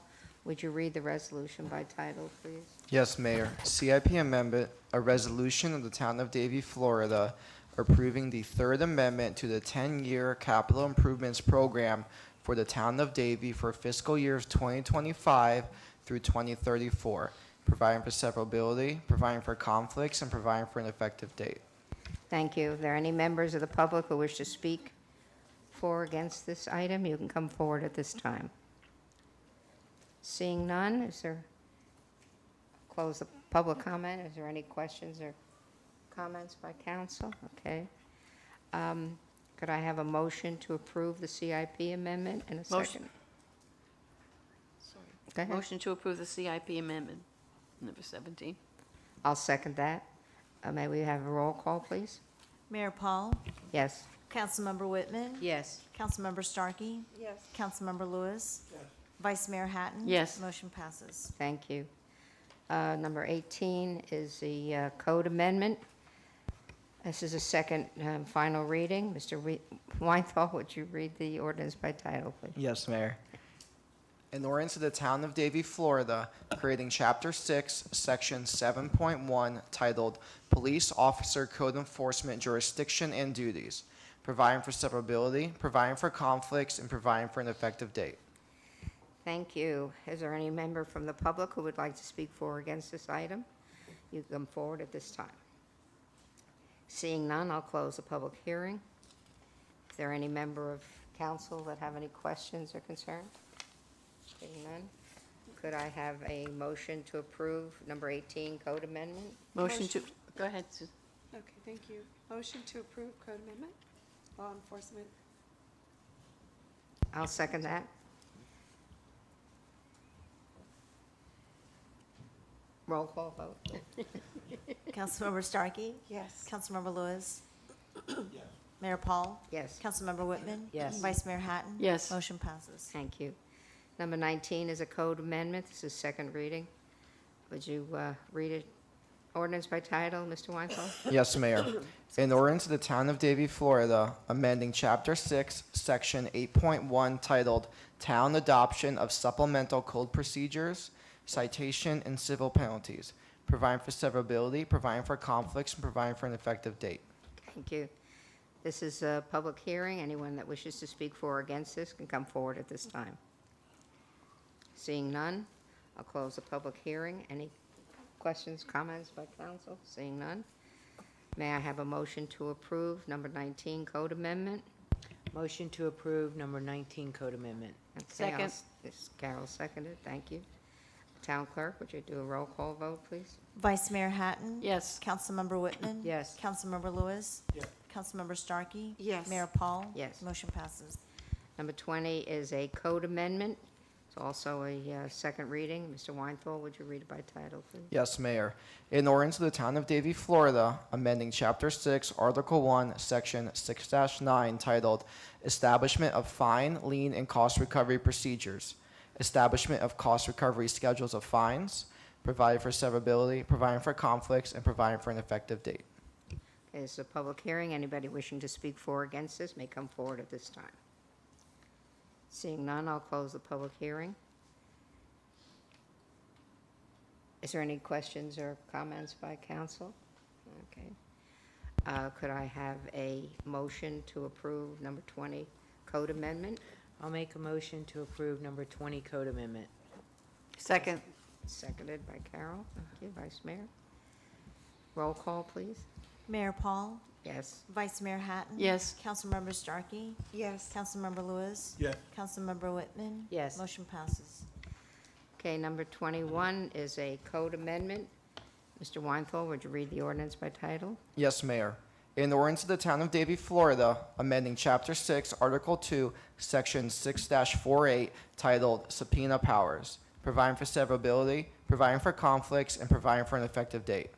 would you read the resolution by title, please? Yes, Mayor. CIP amendment, a resolution of the Town of Davie, Florida, approving the Third Amendment to the 10-year capital improvements program for the Town of Davie for fiscal years 2025 through 2034, providing for severability, providing for conflicts, and providing for an effective date. Thank you. Are there any members of the public who wish to speak for or against this item? You can come forward at this time. Seeing none, is there, close the public comment. Is there any questions or comments by council? Okay. Could I have a motion to approve the CIP amendment in a Motion. second? Go ahead. Motion to approve the CIP amendment, number 17. I'll second that. May we have a roll call, please? Mayor Paul, Yes. Councilmember Whitman, Yes. Councilmember Starkey, Yes. Councilmember Lewis, Vice Mayor Hatton. Yes. Motion passes. Thank you. Number 18 is the code amendment. This is a second final reading. Mr. Weinthal, would you read the ordinance by title, please? Yes, Mayor. An ordinance of the Town of Davie, Florida, creating Chapter 6, Section 7.1, titled Police Officer Code Enforcement Jurisdiction and Duties, providing for severability, providing for conflicts, and providing for an effective date. Thank you. Is there any member from the public who would like to speak for or against this item? You can come forward at this time. Seeing none, I'll close the public hearing. Is there any member of council that have any questions or concerns? Seeing none, could I have a motion to approve number 18 code amendment? Motion to, go ahead, Susan. Okay, thank you. Motion to approve code amendment, law enforcement. I'll second that. Roll call vote. Councilmember Starkey? Yes. Councilmember Lewis? Mayor Paul? Yes. Councilmember Whitman? Yes. Vice Mayor Hatton? Yes. Motion passes. Thank you. Number 19 is a code amendment. This is second reading. Would you read it, ordinance by title, Mr. Weinthal? Yes, Mayor. An ordinance of the Town of Davie, Florida, amending Chapter 6, Section 8.1, titled Town Adoption of Supplemental Code Procedures, Citation, and Civil Penalties, providing for severability, providing for conflicts, and providing for an effective date. Thank you. This is a public hearing. Anyone that wishes to speak for or against this can come forward at this time. Seeing none, I'll close the public hearing. Any questions, comments by council? Seeing none. May I have a motion to approve number 19 code amendment? Motion to approve number 19 code amendment. Okay, Second. This Carol seconded, thank you. Town clerk, would you do a roll call vote, please? Vice Mayor Hatton? Yes. Councilmember Whitman? Yes. Councilmember Lewis? Yes. Councilmember Starkey? Yes. Mayor Paul? Yes. Motion passes. Number 20 is a code amendment. It's also a second reading. Mr. Weinthal, would you read it by title, please? Yes, Mayor. In ordinance of the Town of Davie, Florida, amending Chapter 6, Article 1, Section 6-9, titled Establishment of Fine, Lien, and Cost Recovery Procedures, Establishment of Cost Recovery Schedules of Fines, providing for severability, providing for conflicts, and providing for an effective date. Okay, this is a public hearing. Anybody wishing to speak for or against this may come forward at this time. Seeing none, I'll close the public hearing. Is there any questions or comments by council? Okay. Could I have a motion to approve number 20 code amendment? I'll make a motion to approve number 20 code amendment. Second. Seconded by Carol. Thank you, Vice Mayor. Roll call, please. Mayor Paul? Yes. Vice Mayor Hatton? Yes. Councilmember Starkey? Yes. Councilmember Lewis? Yes. Councilmember Whitman? Yes. Motion passes. Okay, number 21 is a code amendment. Mr. Weinthal, would you read the ordinance by title? Yes, Mayor. In the ordinance of the Town of Davie, Florida, amending Chapter 6, Article 2, Section 6-48, titled Subpoena Powers, providing for severability, providing for conflicts, and providing for an effective date.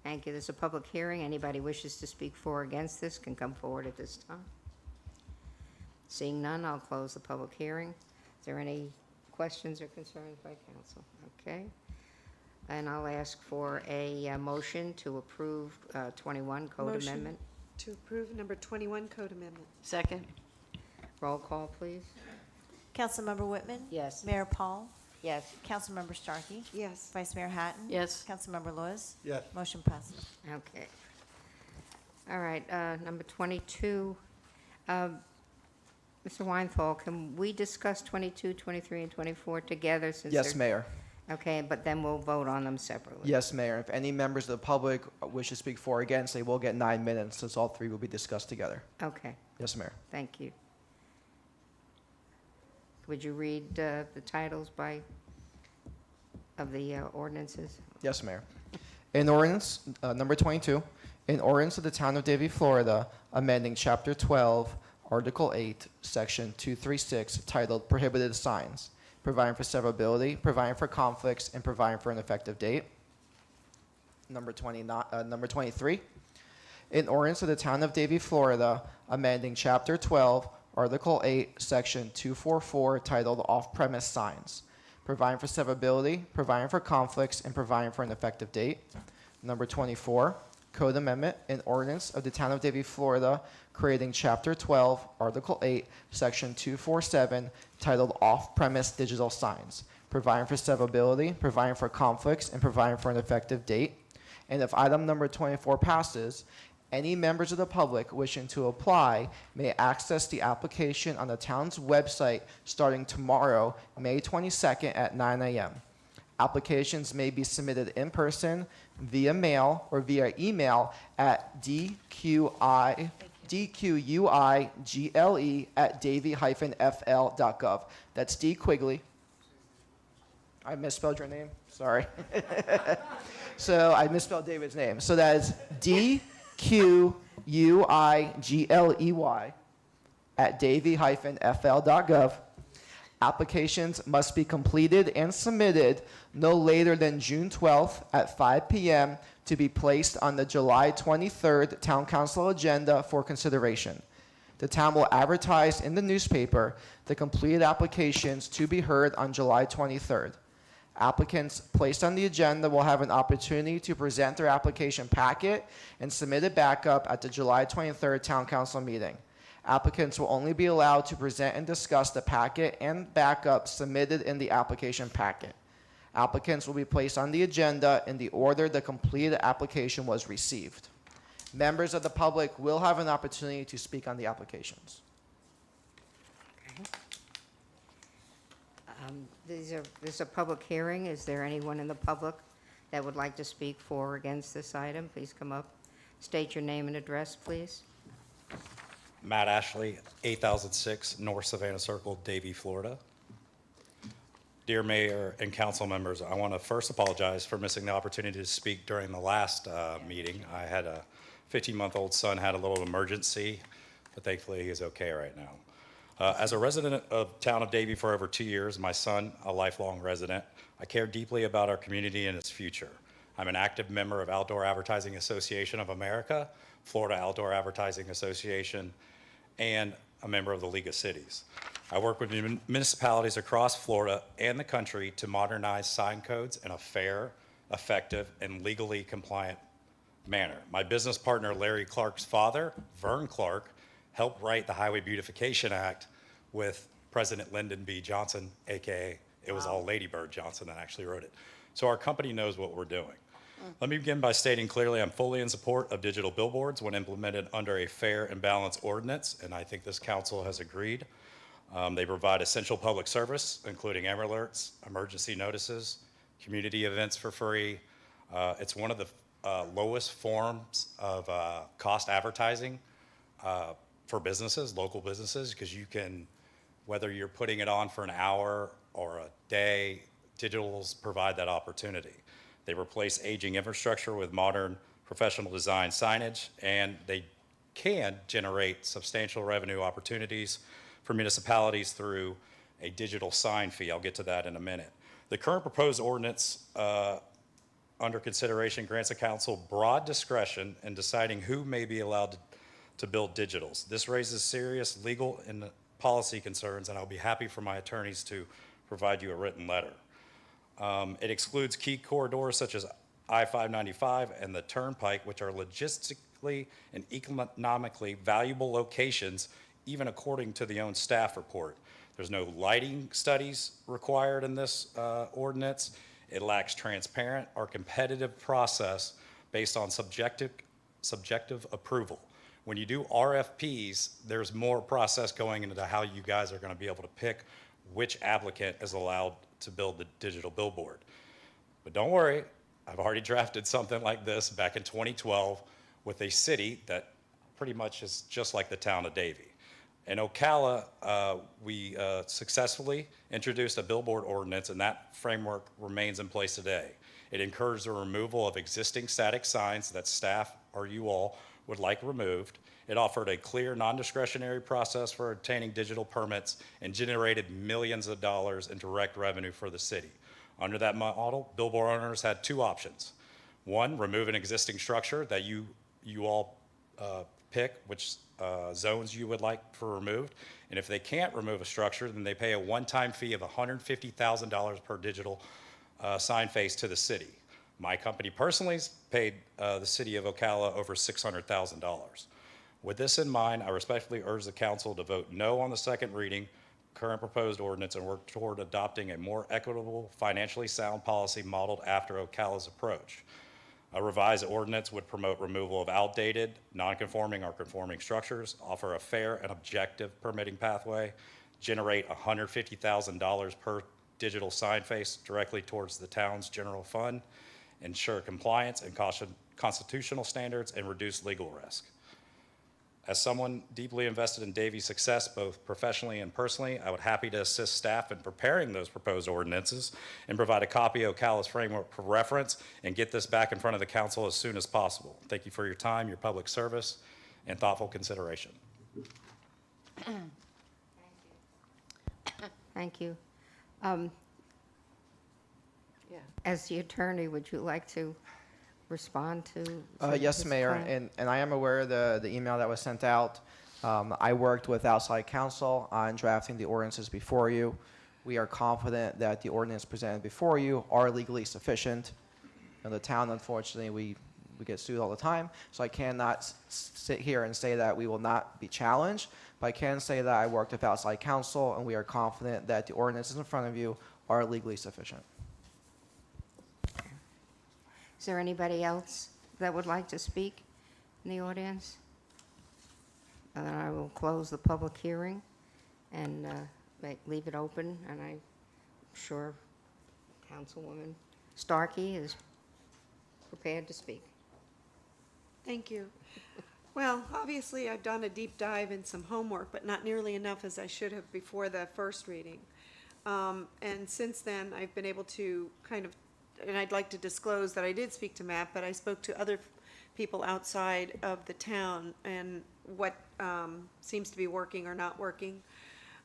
Thank you. This is a public hearing. Anybody wishes to speak for or against this can come forward at this time. Seeing none, I'll close the public hearing. Is there any questions or concerns by council? Okay. And I'll ask for a motion to approve 21 code Motion. amendment. To approve number 21 code amendment. Second. Roll call, please. Councilmember Whitman? Yes. Mayor Paul? Yes. Councilmember Starkey? Yes. Vice Mayor Hatton? Yes. Councilmember Lewis? Yes. Motion passes. Okay. All right, number 22. Mr. Weinthal, can we discuss 22, 23, and 24 together since Yes, they're- Mayor. Okay, but then we'll vote on them separately. Yes, Mayor. If any members of the public wish to speak for or against, they will get 9 minutes, since all three will be discussed together. Okay, Yes, Mayor. thank you. Would you read the titles of the ordinances? Yes, Mayor. In ordinance, number 22, in ordinance of the Town of Davie, Florida, amending Chapter 12, Article 8, Section 236, titled Prohibited Signs, providing for severability, providing for conflicts, and providing for an effective date. Number 23, in ordinance of the Town of Davie, Florida, amending Chapter 12, Article 8, Section 244, titled Off-Premise Signs, providing for severability, providing for conflicts, and providing for an effective date. Number 24, Code Amendment, an ordinance of the Town of Davie, Florida, creating Chapter 12, Article 8, Section 247, titled Off-Premise Digital Signs, providing for severability, providing for conflicts, and providing for an effective date. And if item number 24 passes, any members of the public wishing to apply may access the application on the town's website starting tomorrow, May 22nd at 9 a.m. Applications may be submitted in person, via mail, or via email at dquigle@davie-fl.gov. That's D. Quigley. I misspelled your name. Sorry. So I misspelled David's name. So that is dquigley@davie-fl.gov. Applications must be completed and submitted no later than June 12th at 5 p.m. to be placed on the July 23rd Town Council agenda for consideration. The town will advertise in the newspaper the completed applications to be heard on July 23rd. Applicants placed on the agenda will have an opportunity to present their application packet and submit a backup at the July 23rd Town Council meeting. Applicants will only be allowed to present and discuss the packet and backup submitted in the application packet. Applicants will be placed on the agenda in the order the completed application was received. Members of the public will have an opportunity to speak on the applications. This is a public hearing. Is there anyone in the public that would like to speak for or against this item, please come up. State your name and address, please. Matt Ashley, 8006 North Savannah Circle, Davie, Florida. Dear Mayor and council members, I want to first apologize for missing the opportunity to speak during the last meeting. I had a 15-month-old son had a little emergency, but thankfully he is okay right now. As a resident of town of Davie for over 2 years, my son, a lifelong resident, I care deeply about our community and its future. I'm an active member of Outdoor Advertising Association of America, Florida Outdoor Advertising Association, and a member of the League of Cities. I work with municipalities across Florida and the country to modernize sign codes in a fair, effective, and legally compliant manner. My business partner, Larry Clark's father, Vern Clark, helped write the Highway Beautification Act with President Lyndon B. Johnson, AKA, it was all Lady Bird Johnson that actually wrote it. So our company knows what we're doing. Let me begin by stating clearly I'm fully in support of digital billboards when implemented under a fair and balanced ordinance, and I think this council has agreed. They provide essential public service, including error alerts, emergency notices, community events for free. It's one of the lowest forms of cost advertising for businesses, local businesses, because you can, whether you're putting it on for an hour or a day, digitals provide that opportunity. They replace aging infrastructure with modern professional design signage, and they can generate substantial revenue opportunities for municipalities through a digital sign fee. I'll get to that in a minute. The current proposed ordinance under consideration grants a council broad discretion in deciding who may be allowed to build digitals. This raises serious legal and policy concerns, and I'll be happy for my attorneys to provide you a written letter. It excludes key corridors such as I-595 and the Turnpike, which are logistically and economically valuable locations, even according to the own staff report. There's no lighting studies required in this ordinance. It lacks transparent or competitive process based on subjective approval. When you do RFPs, there's more process going into how you guys are going to be able to pick which applicant is allowed to build the digital billboard. But don't worry, I've already drafted something like this back in 2012 with a city that pretty much is just like the town of Davie. In Ocala, we successfully introduced a billboard ordinance, and that framework remains in place today. It encouraged the removal of existing static signs that staff or you all would like removed. It offered a clear, non-discretionary process for obtaining digital permits and generated millions of dollars in direct revenue for the city. Under that model, billboard owners had two options. One, remove an existing structure that you all pick which zones you would like for removed. And if they can't remove a structure, then they pay a one-time fee of $150,000 per digital sign face to the city. My company personally has paid the city of Ocala over $600,000. With this in mind, I respectfully urge the council to vote no on the second reading, current proposed ordinance, and work toward adopting a more equitable, financially sound policy modeled after Ocala's approach. A revised ordinance would promote removal of outdated, non-conforming or conforming structures, offer a fair and objective permitting pathway, generate $150,000 per digital sign face directly towards the town's general fund, ensure compliance and constitutional standards, and reduce legal risk. As someone deeply invested in Davie's success, both professionally and personally, I would happy to assist staff in preparing those proposed ordinances and provide a copy of Ocala's framework for reference and get this back in front of the council as soon as possible. Thank you for your time, your public service, and thoughtful consideration. Thank you. As the attorney, would you like to respond to? Yes, his Mayor, claim? and I am aware of the email that was sent out. I worked with outside counsel on drafting the ordinances before you. We are confident that the ordinance presented before you are legally sufficient. In the town, unfortunately, we get sued all the time, so I cannot sit here and say that we will not be challenged, but I can say that I worked with outside counsel, and we are confident that the ordinances in front of you are legally sufficient. Is there anybody else that would like to speak in the audience? And then I will close the public hearing and leave it open, and I'm sure Councilwoman Starkey is prepared to speak. Thank you. Well, obviously, I've done a deep dive in some homework, but not nearly enough as I should have before the first reading. And since then, I've been able to and I'd like to disclose that I did speak to Matt, but I spoke to other people outside of the town and what seems to be working or not working.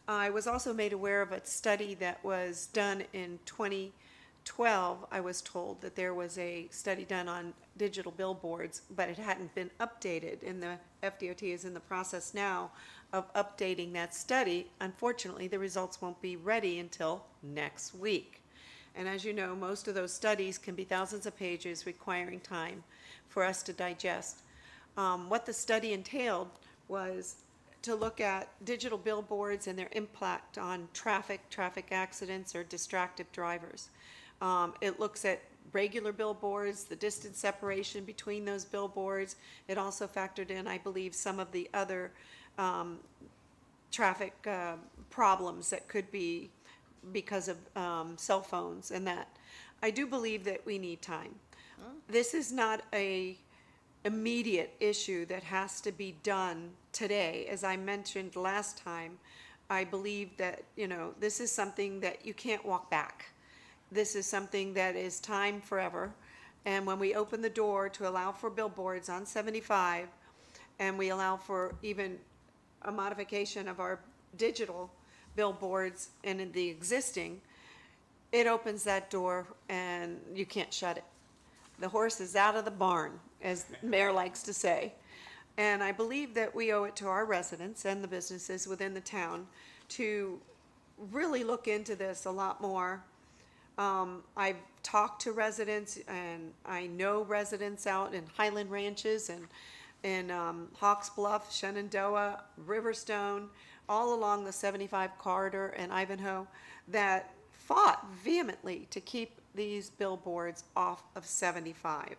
I was also made aware of a study that was done in 2012. I was told that there was a study done on digital billboards, but it hadn't been updated, and the FDOT is in the process now of updating that study. Unfortunately, the results won't be ready until next week. And as you know, most of those studies can be thousands of pages, requiring time for us to digest. What the study entailed was to look at digital billboards and their impact on traffic accidents, or distracted drivers. It looks at regular billboards, the distance separation between those billboards. It also factored in, I believe, some of the other traffic problems that could be because of cell phones and that. I do believe that we need time. This is not a immediate issue that has to be done today. As I mentioned last time, I believe that, this is something that you can't walk back. This is something that is time forever. And when we open the door to allow for billboards on 75, and we allow for even a modification of our digital billboards and in the existing, it opens that door and you can't shut it. The horse is out of the barn, as the mayor likes to say. And I believe that we owe it to our residents and the businesses within the town to really look into this a lot more. I've talked to residents, and I know residents out in Highland Ranches and in Hawks Bluff, Shenandoah, Riverstone, all along the 75 corridor and Ivanhoe, that fought vehemently to keep these billboards off of 75.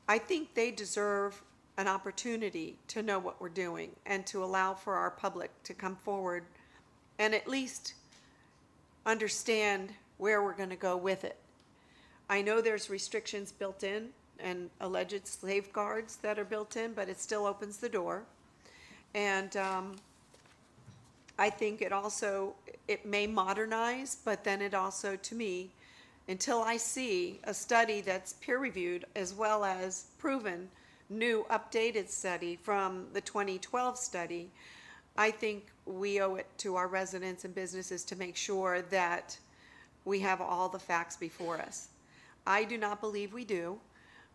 I think they deserve an opportunity to know what we're doing and to allow for our public to come forward and at least understand where we're going to go with it. I know there's restrictions built in and alleged safeguards that are built in, but it still opens the door. And I think it may modernize, but then it also, to me, until I see a study that's peer-reviewed as well as proven, new updated study from the 2012 study, I think we owe it to our residents and businesses to make sure that we have all the facts before us. I do not believe we do.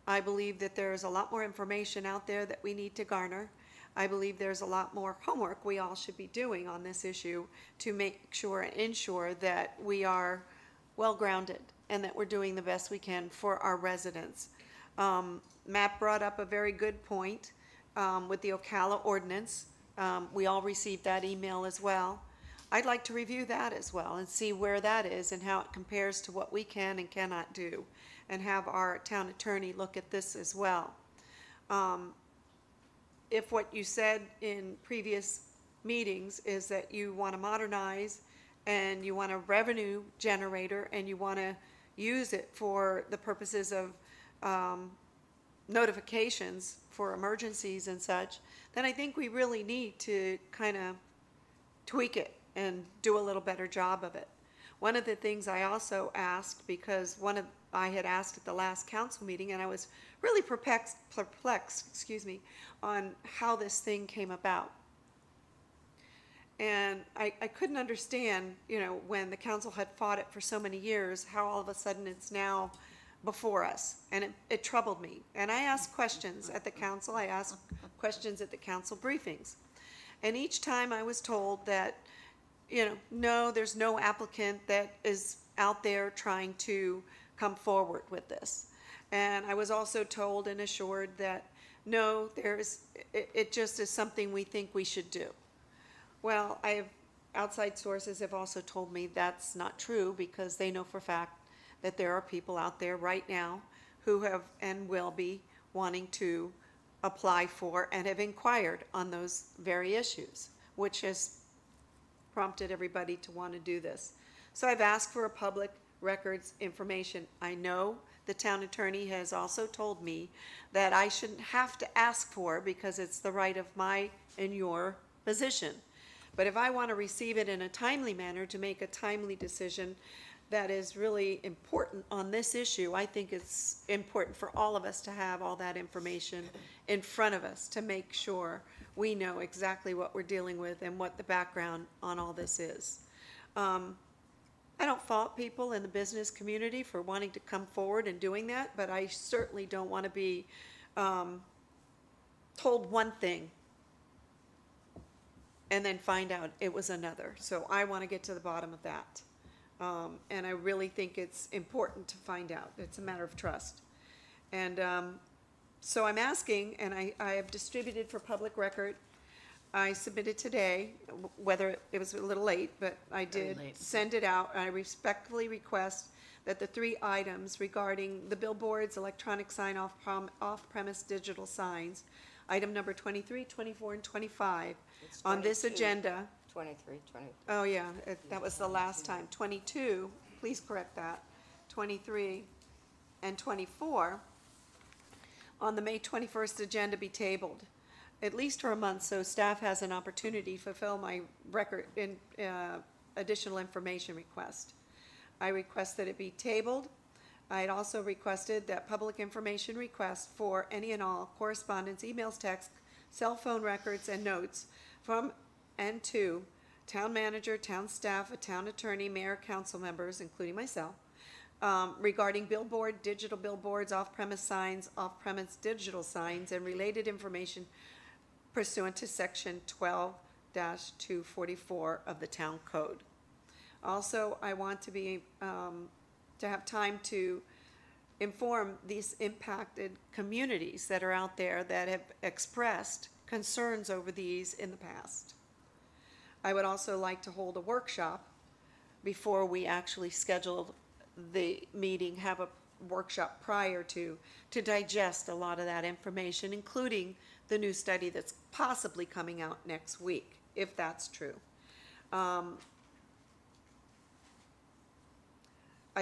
I believe that there's a lot more information out there that we need to garner. I believe there's a lot more homework we all should be doing on this issue to make sure and ensure that we are well-grounded and that we're doing the best we can for our residents. Matt brought up a very good point with the Ocala ordinance. We all received that email as well. I'd like to review that as well and see where that is and how it compares to what we can and cannot do, and have our town attorney look at this as well. If what you said in previous meetings is that you want to modernize and you want a revenue generator and you want to use it for the purposes of notifications for emergencies and such, then I think we really need to kind of tweak it and do a little better job of it. One of the things I also asked, because I had asked at the last council meeting, and I was really perplexed, on how this thing came about. And I couldn't understand, when the council had fought it for so many years, how all of a sudden it's now before us. And it troubled me. And I asked questions at the council. I asked questions at the council briefings. And each time I was told that, no, there's no applicant that is out there trying to come forward with this. And I was also told and assured that, no, it just is something we think we should do. Well, outside sources have also told me that's not true, because they know for a fact that there are people out there right now who have and will be wanting to apply for and have inquired on those very issues, which has prompted everybody to want to do this. So I've asked for a public records information. I know the town attorney has also told me that I shouldn't have to ask for because it's the right of my and your position. But if I want to receive it in a timely manner to make a timely decision that is really important on this issue, I think it's important for all of us to have all that information in front of us to make sure we know exactly what we're dealing with and what the background on all this is. I don't fault people in the business community for wanting to come forward and doing that, but I certainly don't want to be told one thing and then find out it was another. So I want to get to the bottom of that. And I really think it's important to find out. It's a matter of trust. And so I'm asking, and I have distributed for public record. I submitted today, whether it was a little late, but I did send it out. I respectfully request that the 3 items regarding the billboards, electronic sign off-premise digital signs, item number 23, 24, and 25 on this 22. agenda. 23, 20. Oh, yeah, that was the last time. 22, please correct that. 23 and 24 on the May 21st agenda be tabled, at least for a month, so staff has an opportunity to fulfill my record in additional information request. I request that it be tabled. I had also requested that public information requests for any and all correspondence, emails, texts, cell phone records, and notes from and to town manager, town staff, a town attorney, mayor, council members, including myself, regarding digital billboards, off-premise signs, off-premise digital signs, and related information pursuant to section 12-244 of the town code. Also, I want to be, to have time to inform these impacted communities that are out there that have expressed concerns over these in the past. I would also like to hold a workshop before we actually schedule the meeting, have a workshop prior to digest a lot of that information, including the new study that's possibly coming out next week, if that's true. I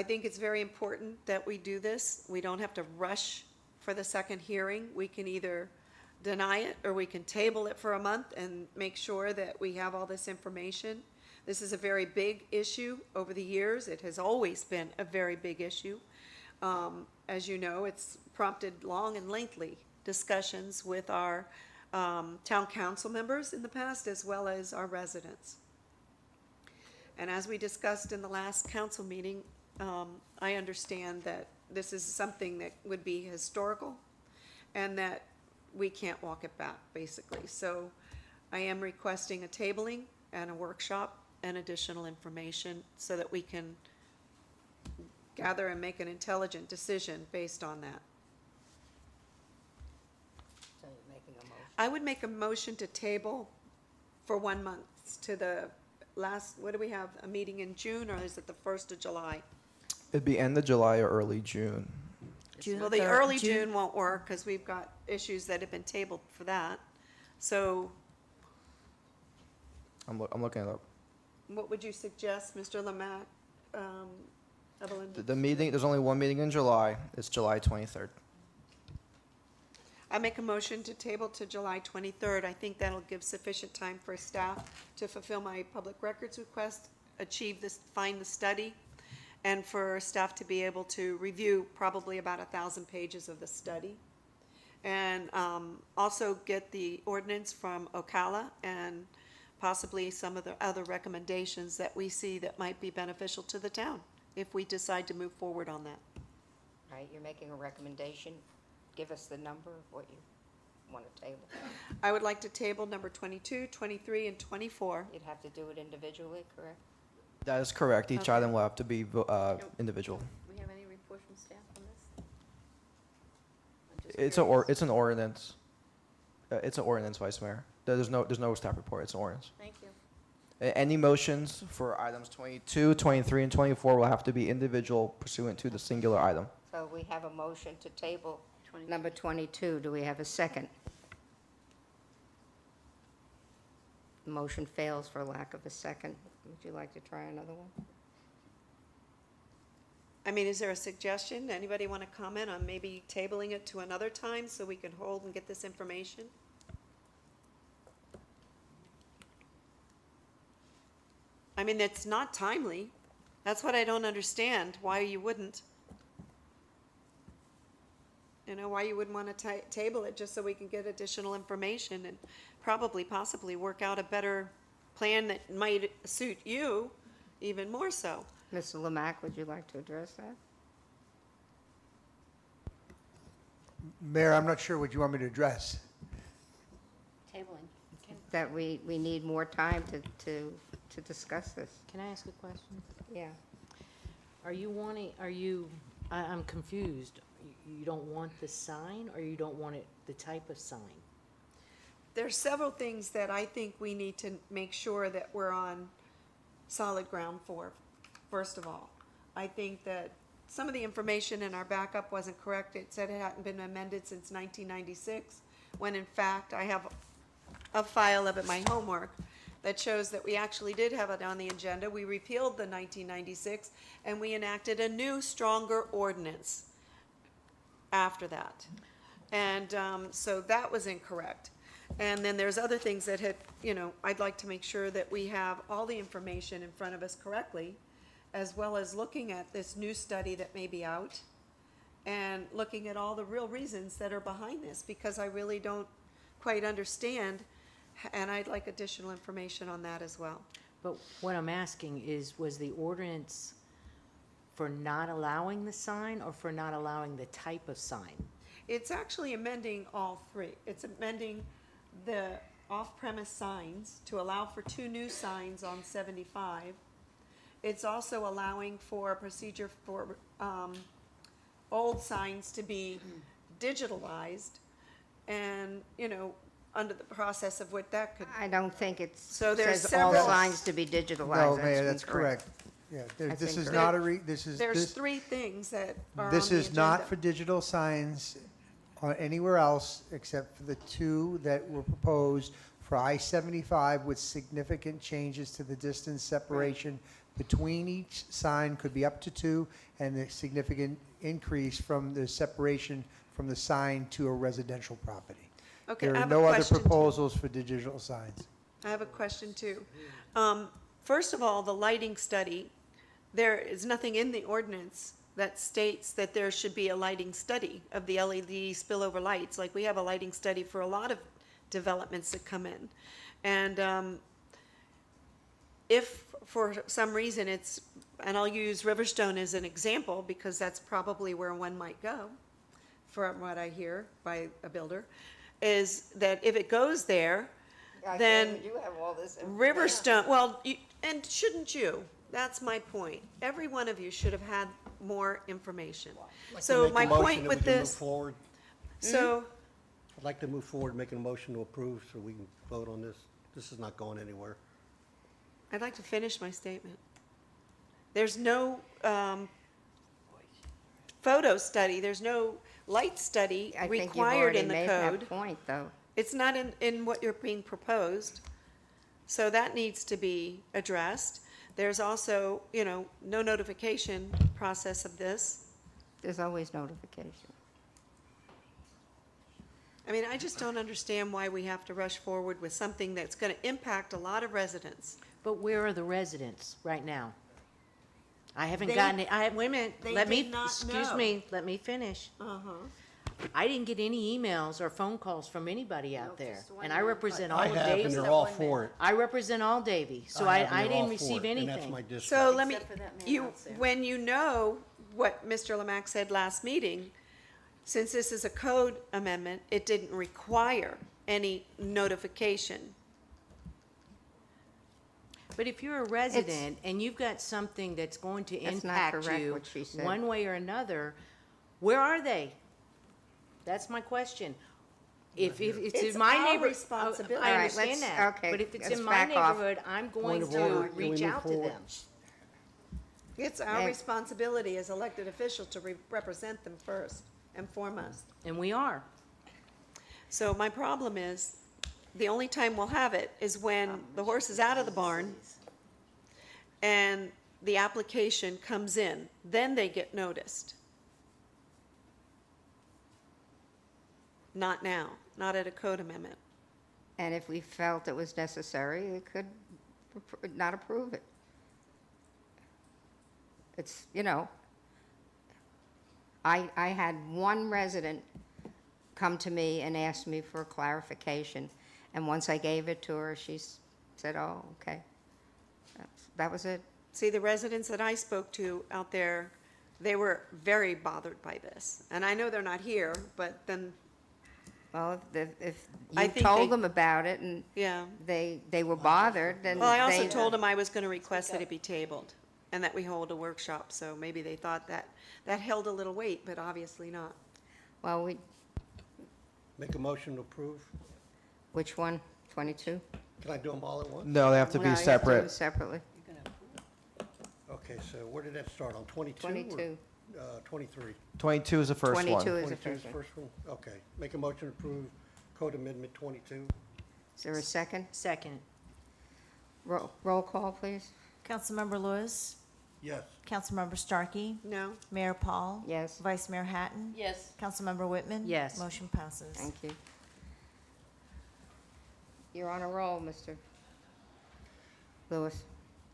think it's very important that we do this. We don't have to rush for the second hearing. We can either deny it or we can table it for a month and make sure that we have all this information. This is a very big issue over the years. It has always been a very big issue. As you know, it's prompted long and lengthy discussions with our town council members in the past, as well as our residents. And as we discussed in the last council meeting, I understand that this is something that would be historical and that we can't walk it back, basically. So I am requesting a tabling and a workshop and additional information so that we can gather and make an intelligent decision based on that. So you're making a motion. I would make a motion to table for 1 month to the last, what do we have, a meeting in June, or is it the 1st of July? It'd be end of July or early June. Well, the early June won't work because we've got issues that have been tabled for that. So I'm looking it up. what would you suggest, Mr. Lamack? Evelyn? The meeting, there's only one meeting in July. It's July 23rd. I make a motion to table to July 23rd. I think that'll give sufficient time for staff to fulfill my public records request, achieve this, find the study, and for staff to be able to review probably about 1,000 pages of the study. And also get the ordinance from Ocala and possibly some of the other recommendations that we see that might be beneficial to the town if we decide to move forward on that. All right, you're making a recommendation. Give us the number of what you want to table. I would like to table number 22, 23, and 24. You'd have to do it individually, correct? That is correct. Each Okay. item will have to be individual. Do we have any report from staff on this? I'm just It's curious. it's an ordinance. It's an ordinance, Vice Mayor. There's no staff report. It's an ordinance. Thank you. Any motions for items 22, 23, and 24 will have to be individual pursuant to the singular item. So we have a motion to table number 22. Do we have a second? The motion fails for lack of a second. Would you like to try another one? I mean, is there a suggestion? Anybody want to comment on maybe tabling it to another time so we can hold and get this information? I mean, it's not timely. That's what I don't understand, why you wouldn't. You know, why you wouldn't want to table it just so we can get additional information and probably, possibly work out a better plan that might suit you even more so. Mr. Lamack, would you like to address that? Mayor, I'm not sure what you want me to address. Tabling. That we need more time to discuss this. Can I ask a question? Yeah. I'm confused. You don't want the sign, or you don't want it, the type of sign? There's several things that I think we need to make sure that we're on solid ground for. First of all, I think that some of the information in our backup wasn't correct. It said it hadn't been amended since 1996, when in fact I have a file of it, my homework, that shows that we actually did have it on the agenda. We repealed the 1996 and we enacted a new, stronger ordinance after that. And so that was incorrect. And then there's other things that had, you know, I'd like to make sure that we have all the information in front of us correctly, as well as looking at this new study that may be out and looking at all the real reasons that are behind this, because I really don't quite understand, and I'd like additional information on that as well. But what I'm asking is, was the ordinance for not allowing the sign or for not allowing the type of sign? It's actually amending all three. It's amending the off-premise signs to allow for 2 new signs on 75. It's also allowing for a procedure for old signs to be digitalized, and, you know, under the process of what that could. I don't think it So there's says all several- signs to be digitalized. No, Mayor, that's incorrect. correct. Yeah, That's this is incorrect. not a, There's 3 things that are on this the is not agenda. for digital signs or anywhere else except for the 2 that were proposed for I-75 with significant changes to the distance separation between each sign, could be up to 2, and a significant increase from the separation from the sign to a residential property. Okay, There I are have a no other question, too. proposals for digital signs. I have a question too. First of all, the lighting study, there is nothing in the ordinance that states that there should be a lighting study of the LED spillover lights. Like, we have a lighting study for a lot of developments that come in. And if for some reason it's, and I'll use Riverstone as an example because that's probably where one might go, from what I hear by a builder, is that if it goes there, then You have all this. Riverstone, well, and shouldn't you? That's my point. Every one of you should have had more information. So my point with this, so, I'd like to move forward, making a motion to approve so we can vote on this. This is not going anywhere. I'd like to finish my statement. There's no photo study, there's no light study I think you've required already in the made code. that point, though. It's not in what you're being proposed, so that needs to be addressed. There's also, you know, no notification process of this. There's always notification. I mean, I just don't understand why we have to rush forward with something that's going to impact a lot of residents. But where are the residents right now? I haven't They- gotten it, wait a minute, they let me, did not excuse know. me, let me finish. I didn't get any emails or phone calls from anybody out there, and I represent all I of have, Davie. and they're all for it. I represent all Davie, so I have, I and they're all didn't for receive it, and anything. that's my district. So let me, Except for that man you, out there. when you know what Mr. Lamack said last meeting, since this is a code amendment, it didn't require any notification. But if you're a resident and you've got something that's going to That's not impact correct, you what she said. one way or another, where are they? That's my question. If it's It's my our neighborhood, responsibility. I All right, understand let's- that. okay, But if it's let's in my back off. neighborhood, I'm going Point of order. to Can we reach move out to forward? them. It's our Hey. responsibility as elected officials to represent them first and foremost. And we are. So my problem is, the only time we'll have it is when the horse is out of the barn and the application comes in, then they get noticed. Not now, not at a code amendment. And if we felt it was necessary, it could not approve it. It's, I had one resident come to me and ask me for clarification, and once I gave it to her, she said, oh, okay. That was it. See, the residents that I spoke to out there, they were very bothered by this. And I know they're not here, but then, Well, if I you think told they- them about it and yeah. they were bothered, then Well, I also they- told them I was going to request that it be tabled and that we hold a workshop, so maybe they thought that held a little weight, but obviously not. Well, Make a motion to approve. which one? 22? Can I do them all at once? No, they have to No, be you have to do separate. them separately. Okay, so where did that start, on 22? 22. 23? 22 is the first 22 one. is the 22 is first the one. first one? Okay. Make a motion to approve Code Amendment 22. Is there a second? Second. Roll call, please. Councilmember Lewis, Yes. Councilmember Starkey, No? Mayor Paul, Yes. Vice Mayor Hatton, Yes. Councilmember Whitman. Yes. Motion passes. Thank you. You're on a roll, Mr. Lewis.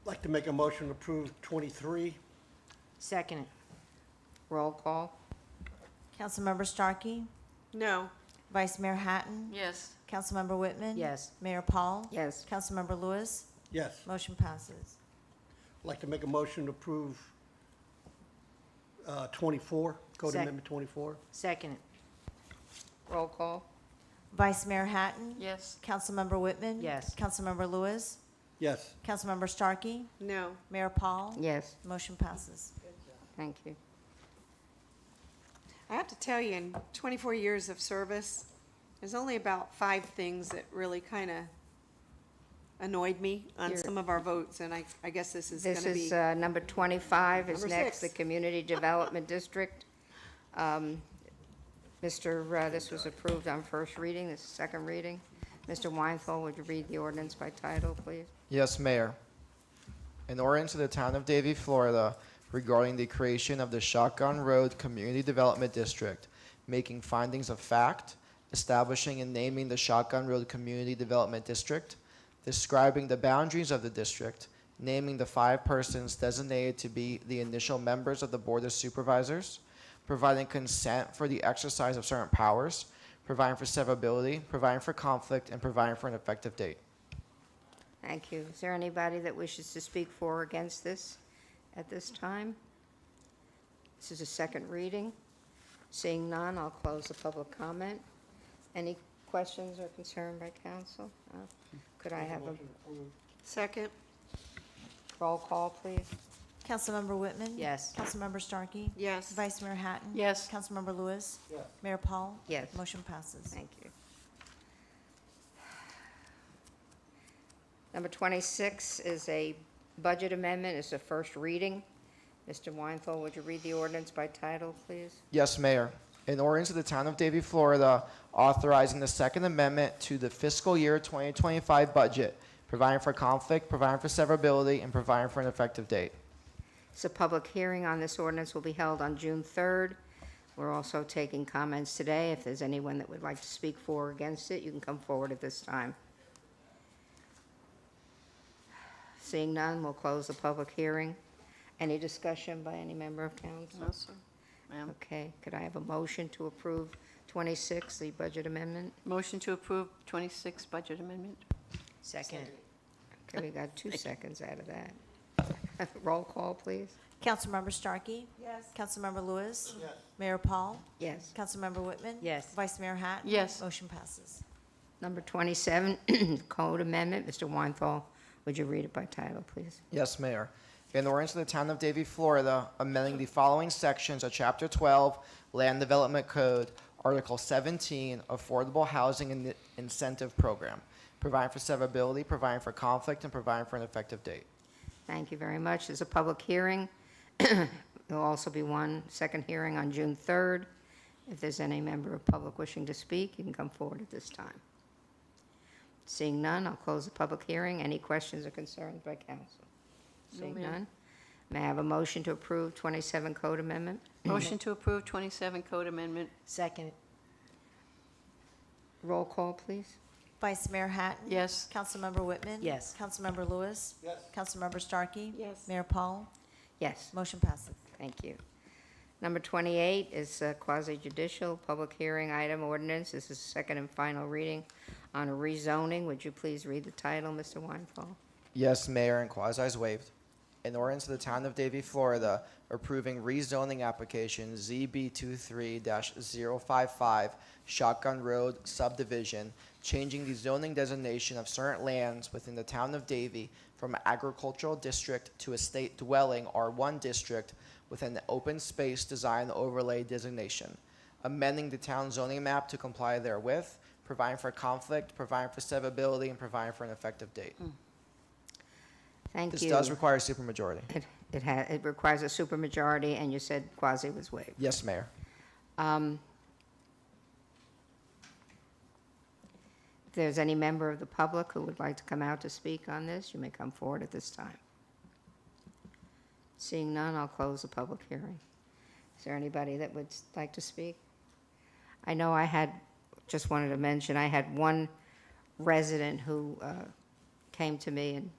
I'd like to make a motion to approve 23. Second. Roll call. Councilmember Starkey, No? Vice Mayor Hatton, Yes. Councilmember Whitman. Yes. Mayor Paul. Yes. Councilmember Lewis. Yes. Motion passes. I'd like to make a motion to approve 24, Code Sec- Amendment 24. Second. Roll call. Vice Mayor Hatton. Yes. Councilmember Whitman. Yes. Councilmember Lewis. Yes. Councilmember Starkey, No? Mayor Paul. Yes. Motion passes. Thank you. I have to tell you, in 24 years of service, there's only about 5 things that really kind of annoyed me on You're- some of our votes, and I guess this is going This to be. is number 25 is Number next, the 6. Community Development District. This was approved on first reading, this is second reading. Mr. Weinthal, would you read the ordinance by title, please? Yes, Mayor. An ordinance of the Town of Davie, Florida regarding the creation of the Shotgun Road Community Development District, making findings of fact, establishing and naming the Shotgun Road Community Development District, describing the boundaries of the district, naming the 5 persons designated to be the initial members of the Board of Supervisors, providing consent for the exercise of certain powers, providing for severability, providing for conflict, and providing for an effective date. Thank you. Is there anybody that wishes to speak for or against this at this time? This is a second reading. Seeing none, I'll close the public comment. Any questions or concern by council? No? Could I have a Second? roll call, please? Councilmember Whitman. Yes. Councilmember Starkey. Yes. Vice Mayor Hatton. Yes. Councilmember Lewis. Yes. Mayor Paul. Yes. Motion passes. Thank you. Number 26 is a budget amendment. It's a first reading. Mr. Weinthal, would you read the ordinance by title, please? Yes, Mayor. An ordinance of the Town of Davie, Florida, authorizing the Second Amendment to the fiscal year 2025 budget, providing for conflict, providing for severability, and providing for an effective date. So public hearing on this ordinance will be held on June 3rd. We're also taking comments today. If there's anyone that would like to speak for or against it, you can come forward at this time. Seeing none, we'll close the public hearing. Any discussion by any member of council? No, sir. Ma'am. Okay, could I have a motion to approve 26, the budget amendment? Motion to approve 26 budget amendment. Second. Okay, we got 2 seconds out of that. Roll call, please. Councilmember Starkey. Yes. Councilmember Lewis. Mayor Paul. Yes. Councilmember Whitman. Yes. Vice Mayor Hatton. Yes. Motion passes. Number 27, code amendment. Mr. Weinthal, would you read it by title, please? Yes, Mayor. An ordinance of the Town of Davie, Florida, amending the following sections of Chapter 12, Land Development Code, Article 17, Affordable Housing Incentive Program, providing for severability, providing for conflict, and providing for an effective date. Thank you very much. There's a public hearing. There'll also be one second hearing on June 3rd. If there's any member of public wishing to speak, you can come forward at this time. Seeing none, I'll close the public hearing. Any questions or concerns by council? Seeing none, May I have a motion to approve 27 code amendment? Motion to approve 27 code amendment. Second. Roll call, please. Vice Mayor Hatton? Yes. Councilmember Whitman? Yes. Councilmember Lewis? Yes. Councilmember Starkey? Yes. Mayor Paul? Yes. Motion passes. Thank you. Number 28 is quasi judicial public hearing item ordinance. This is second and final reading on a rezoning. Would you please read the title, Mr. Weinfall? Yes, Mayor, and quasi waived. An ordinance of the Town of Davie, Florida, approving rezoning application ZB23-055 Shotgun Road subdivision, changing the zoning designation of certain lands within the Town of Davie from agricultural district to estate dwelling R1 district with an open space design overlay designation, amending the town zoning map to comply therewith, providing for conflict, providing for severability, and providing for an effective date. Thank you. This does require a supermajority. It requires a supermajority, and you said quasi was waived. Yes, Mayor. If there's any member of the public who would like to come out to speak on this, you may come forward at this time. Seeing none, I'll close the public hearing. Is there anybody that would like to speak? I know just wanted to mention, I had one resident who came to me and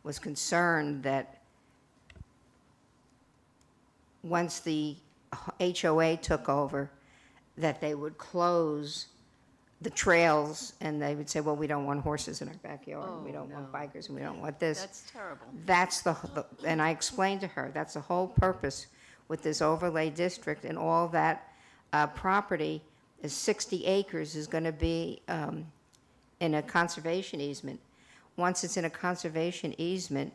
was concerned that once the HOA took over, that they would close the trails, and they would say, well, we don't want horses in our backyard, we don't want bikers, and we don't want this. That's terrible. That's and I explained to her, that's the whole purpose with this overlay district, and all that property is 60 acres is going to be in a conservation easement. Once it's in a conservation easement,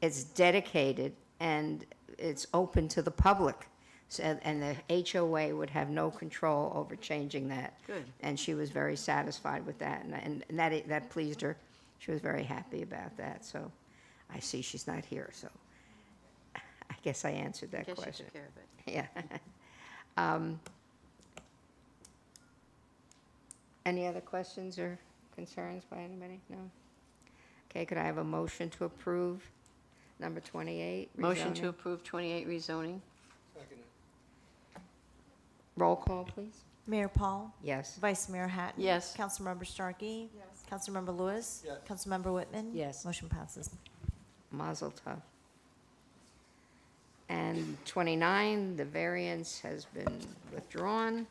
it's dedicated and it's open to the public. So, and the HOA would have no control over changing that. Good. And she was very satisfied with that, and that pleased her. She was very happy about that. So I see she's not here, so I guess I answered that Guess you question. took care of it. Yeah. Any other questions or concerns by anybody? No? Okay, could I have a motion to approve number 28? Motion to rezoning? approve 28 rezoning. Roll call, please. Mayor Paul? Yes. Vice Mayor Hatton? Yes. Councilmember Starkey? Yes. Councilmember Lewis? Yes. Councilmember Whitman? Yes. Motion passes. Mazel tov. And 29, the variance has been withdrawn.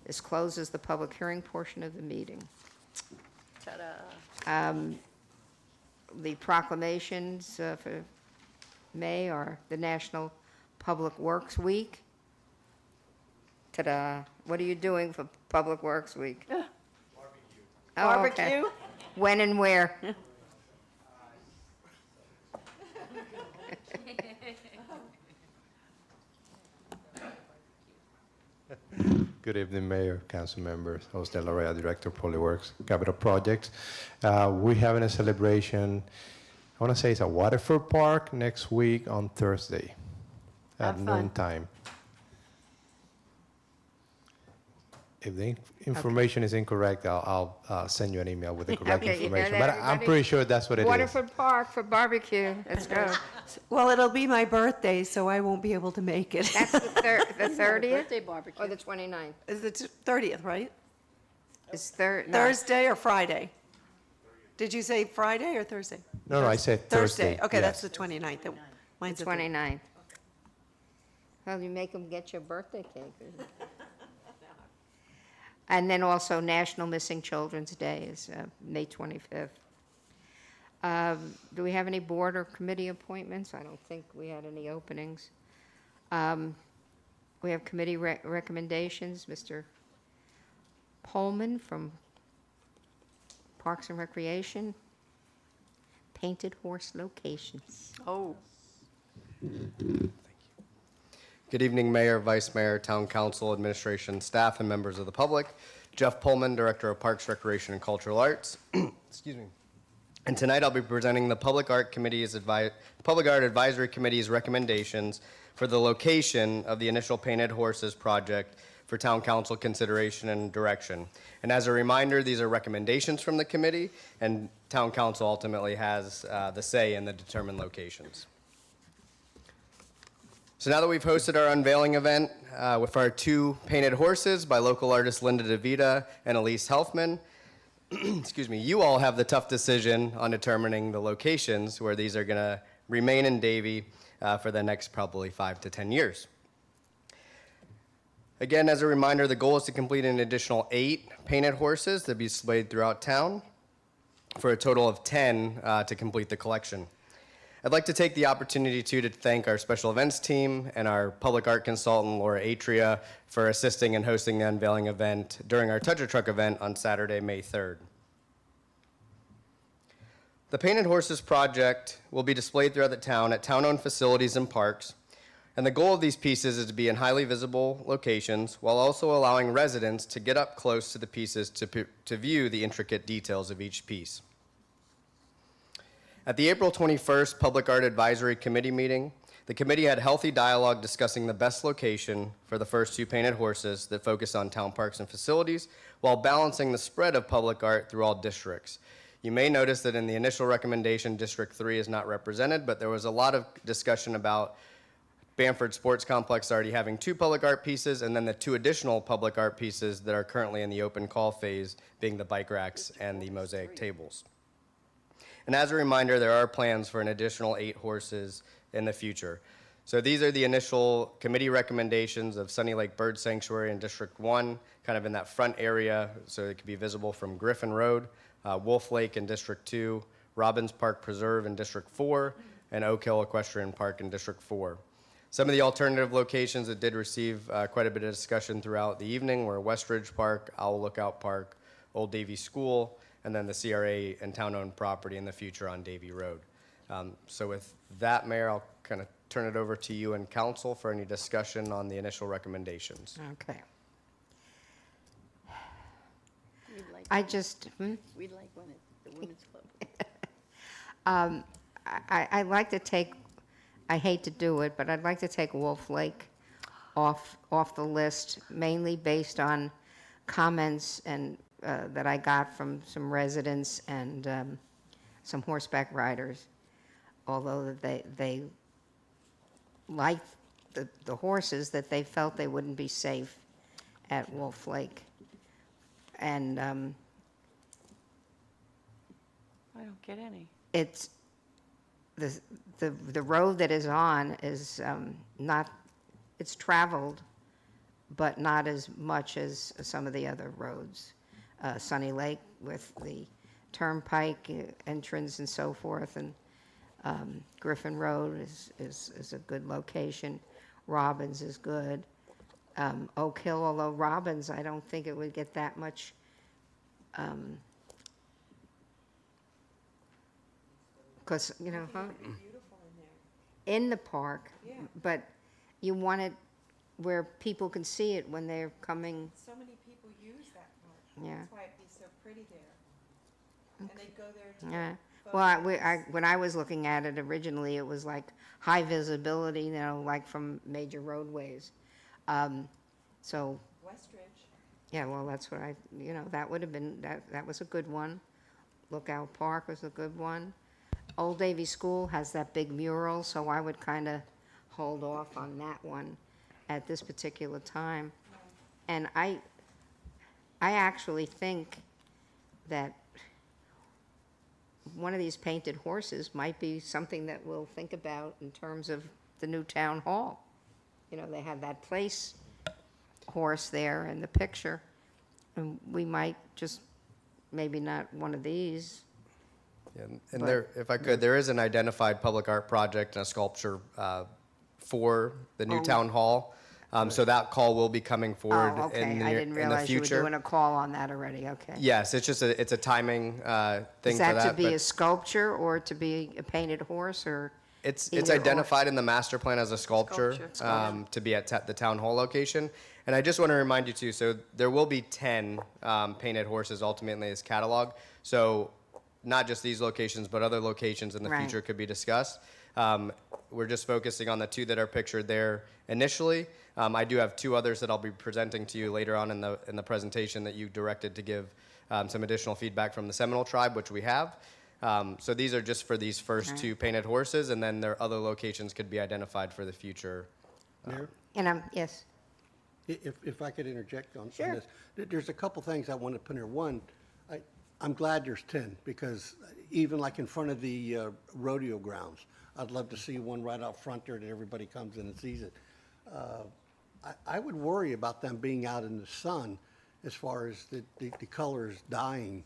This closes the public hearing portion of the meeting. Ta-da. The proclamations for May are the National Public Works Week. Ta-da. What are you doing for Public Works Week? Barbecue. Okay. Barbecue? When and where? Good evening, Mayor, Council members, Jose Larrea, Director of Public Works, Capital Projects. We're having a celebration, I want to say it's a Waterford Park next week on Thursday at Have fun. noon time. If the information is incorrect, I'll send you an email with the correct Okay, you got information. it, But I'm everybody? pretty sure that's what it is. Waterford Park for barbecue. Let's go. Well, it'll be my birthday, so I won't be able to make it. That's the 30th? Birthday barbecue. Or the 29th? Is it 30th, right? It's Thursday or Friday? Did you say Friday or Thursday? No, I said Thursday. Okay, that's yes. the 29th. The Mine's the 30th. 29th. Well, you make them get your birthday cake. And then also National Missing Children's Day is May 25th. Do we have any board or committee appointments? I don't think we had any openings. We have committee recommendations. Mr. Pullman from Parks and Recreation, Painted Horse Locations. Oh. Good evening, Mayor, Vice Mayor, Town Council, Administration, staff, and members of the public. Jeff Pullman, Director of Parks, Recreation, and Cultural Arts. Excuse me. And tonight I'll be presenting the Public Art Advisory Committee's recommendations for the location of the initial Painted Horses project for Town Council consideration and direction. And as a reminder, these are recommendations from the committee, and Town Council ultimately has the say in the determined locations. So now that we've hosted our unveiling event with our 2 painted horses by local artists Linda DeVita and Elise Helfman, excuse me, you all have the tough decision on determining the locations where these are going to remain in Davie for the next probably 5 to 10 years. Again, as a reminder, the goal is to complete an additional 8 painted horses to be displayed throughout town for a total of 10 to complete the collection. I'd like to take the opportunity to thank our special events team and our public art consultant, Laura Atria, for assisting and hosting the unveiling event during our Touch a Truck event on Saturday, May 3rd. The Painted Horses project will be displayed throughout the town at town-owned facilities and parks, and the goal of these pieces is to be in highly visible locations while also allowing residents to get up close to the pieces to view the intricate details of each piece. At the April 21st Public Art Advisory Committee meeting, the committee had healthy dialogue discussing the best location for the first 2 painted horses that focus on town parks and facilities while balancing the spread of public art through all districts. You may notice that in the initial recommendation, District 3 is not represented, but there was a lot of discussion about Bamford Sports Complex already having 2 public art pieces, and then the 2 additional public art pieces that are currently in the open call phase being the bike racks and the mosaic tables. And as a reminder, there are plans for an additional 8 horses in the future. So these are the initial committee recommendations of Sunny Lake Bird Sanctuary in District 1, kind of in that front area, so it could be visible from Griffin Road, Wolf Lake in District 2, Robbins Park Preserve in District 4, and Oak Hill Equestrian Park in District 4. Some of the alternative locations that did receive quite a bit of discussion throughout the evening were Westridge Park, Owl Lookout Park, Old Davie School, and then the CRA and town-owned property in the future on Davie Road. So with that, Mayor, I'll kind of turn it over to you and council for any discussion on the initial recommendations. Okay. We'd like We'd like one at the Women's Club. I'd like to take, I hate to do it, but I'd like to take Wolf Lake off the list, mainly based on comments and that I got from some residents and some horseback riders, although they liked the horses, that they felt they wouldn't be safe at Wolf Lake. And I don't get any. it's the road that is on is not, it's traveled, but not as much as some of the other roads. Sunny Lake with the turnpike entrance and so forth, and Griffin Road is a good location. Robbins is good. Oak Hill, although Robbins, I don't think it would get that much because, you know, in the park, but you want it where people can see it when they're coming. So many people use that park. Yeah. That's why it'd be so pretty there. And they go there to Yeah. get Well, photos. when I was looking at it originally, it was like high visibility, you know, like from major roadways. So, Westridge. yeah, well, that's what that would have been, that was a good one. Lookout Park was a good one. Old Davie School has that big mural, so I would kind of hold off on that one at this particular time. And I actually think that one of these painted horses might be something that we'll think about in terms of the new town hall. You know, they have that place horse there in the picture, and we might just, maybe not one of these. Yeah, and there, if I could, there is an identified public art project and a sculpture for the new town hall. So that call will be coming forward Oh, okay. in the I near- didn't in the realize you were future. doing a call on that already, okay. Yes, it's just it's a timing thing Is for that. that to be but a sculpture or to be a painted horse, or? It's either or? identified in the master plan as a sculpture, to be at the town hall location. And I just want to remind you too, so there will be 10 painted horses ultimately in this catalog. So not just these locations, but other locations in the Right. future could be discussed. We're just focusing on the 2 that are pictured there initially. I do have 2 others that I'll be presenting to you later on in the presentation that you directed to give some additional feedback from the Seminole tribe, which we have. So these are just for these first 2 painted horses, and then their other locations could be identified for the future Mayor, And yes, if I could interject on Sure. this. There's a couple things I want to put in here. One, I'm glad there's 10, because even like in front of the rodeo grounds, I'd love to see one right out front there that everybody comes in and sees it. I would worry about them being out in the sun as far as the colors dying,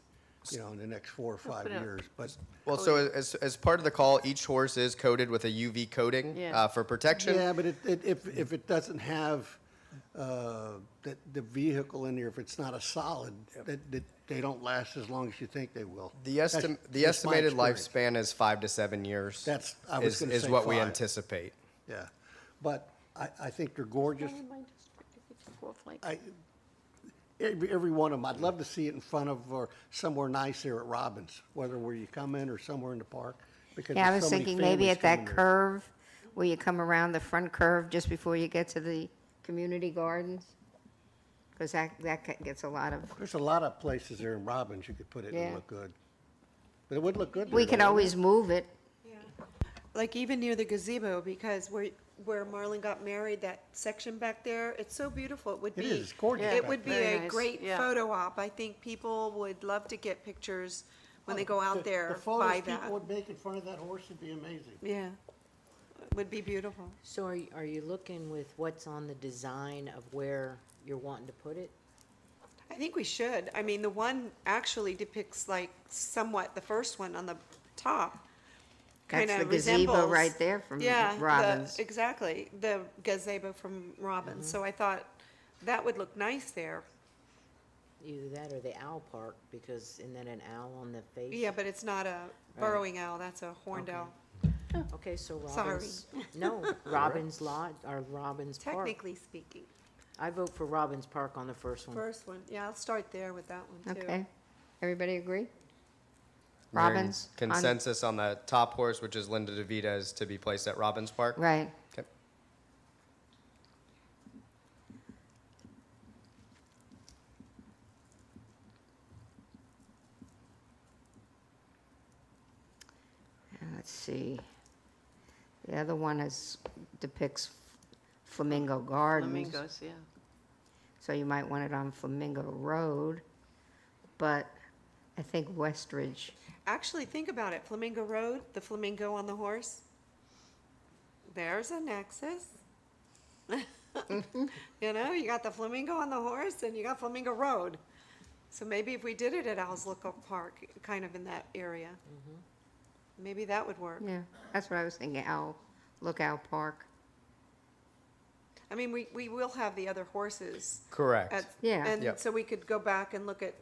in the next 4 or 5 years, but. Well, so as part of the call, each horse is coated with a UV coating Yeah. for protection. Yeah, but if it doesn't have the vehicle in there, if it's not a solid, that they don't last as long as you think they will. The That's the just my estimated experience. lifespan is 5 to 7 years. I was gonna is say what we 5. anticipate. Yeah, but I think they're gorgeous. In my district, if it's Wolf Lake. Every one of them, I'd love to see it in front of or somewhere nice there at Robbins, whether where you come in or somewhere in the park. Because yeah, I there's was so many thinking maybe families at that coming there. curve where you come around the front curve just before you get to the community gardens. Because that gets a lot of, There's a lot of places there in Robbins you could put it Yeah. and look good. But it would look good there. we can though, always wouldn't move it. Like even near the gazebo, because where Marlon got married, that section back there, it's so beautiful. It would It be. is, it's gorgeous It back would be there. a Very nice, great yeah. photo op. I think people would love to get pictures when they go it? out there The by photos that. people would make in front of that horse would be amazing. Yeah, it would be beautiful. So are you looking with what's on the design of where you're wanting to put it? I think we should. I mean, the one actually depicts like somewhat the first one on the top. That's Kind the of gazebo resembles. right there from Yeah, Robbins. exactly, the gazebo from Robbins. So I thought that would look nice there. Either that or the owl park, because isn't that an owl on the face? Yeah, but it's not a burrowing owl, that's a horned Okay. owl, Okay, so Sorry. Robbins. No, Robbins Lodge, or Robbins Park. technically speaking. I vote for Robbins Park on the first one. First one, yeah, I'll start there with that one too. Okay, everybody agree? We're in Robbins? on- Consensus on the top horse, which is Linda DeVita, is to be placed at Robbins Park. Right. Okay. And let's see. The other one depicts Flamingo Gardens. Flamingos, yeah. So you might want it on Flamingo Road, but I think Westridge. Actually, think about it, Flamingo Road, the flamingo on the horse. There's a nexus. You got the flamingo on the horse and you got Flamingo Road. So maybe if we did it at Owl's Lookout Park, kind of in that area, maybe that would work. Yeah, that's what I was thinking, Lookout Park. I mean, we will have the other horses. Correct. Yeah. And Yep. so we could go back and look at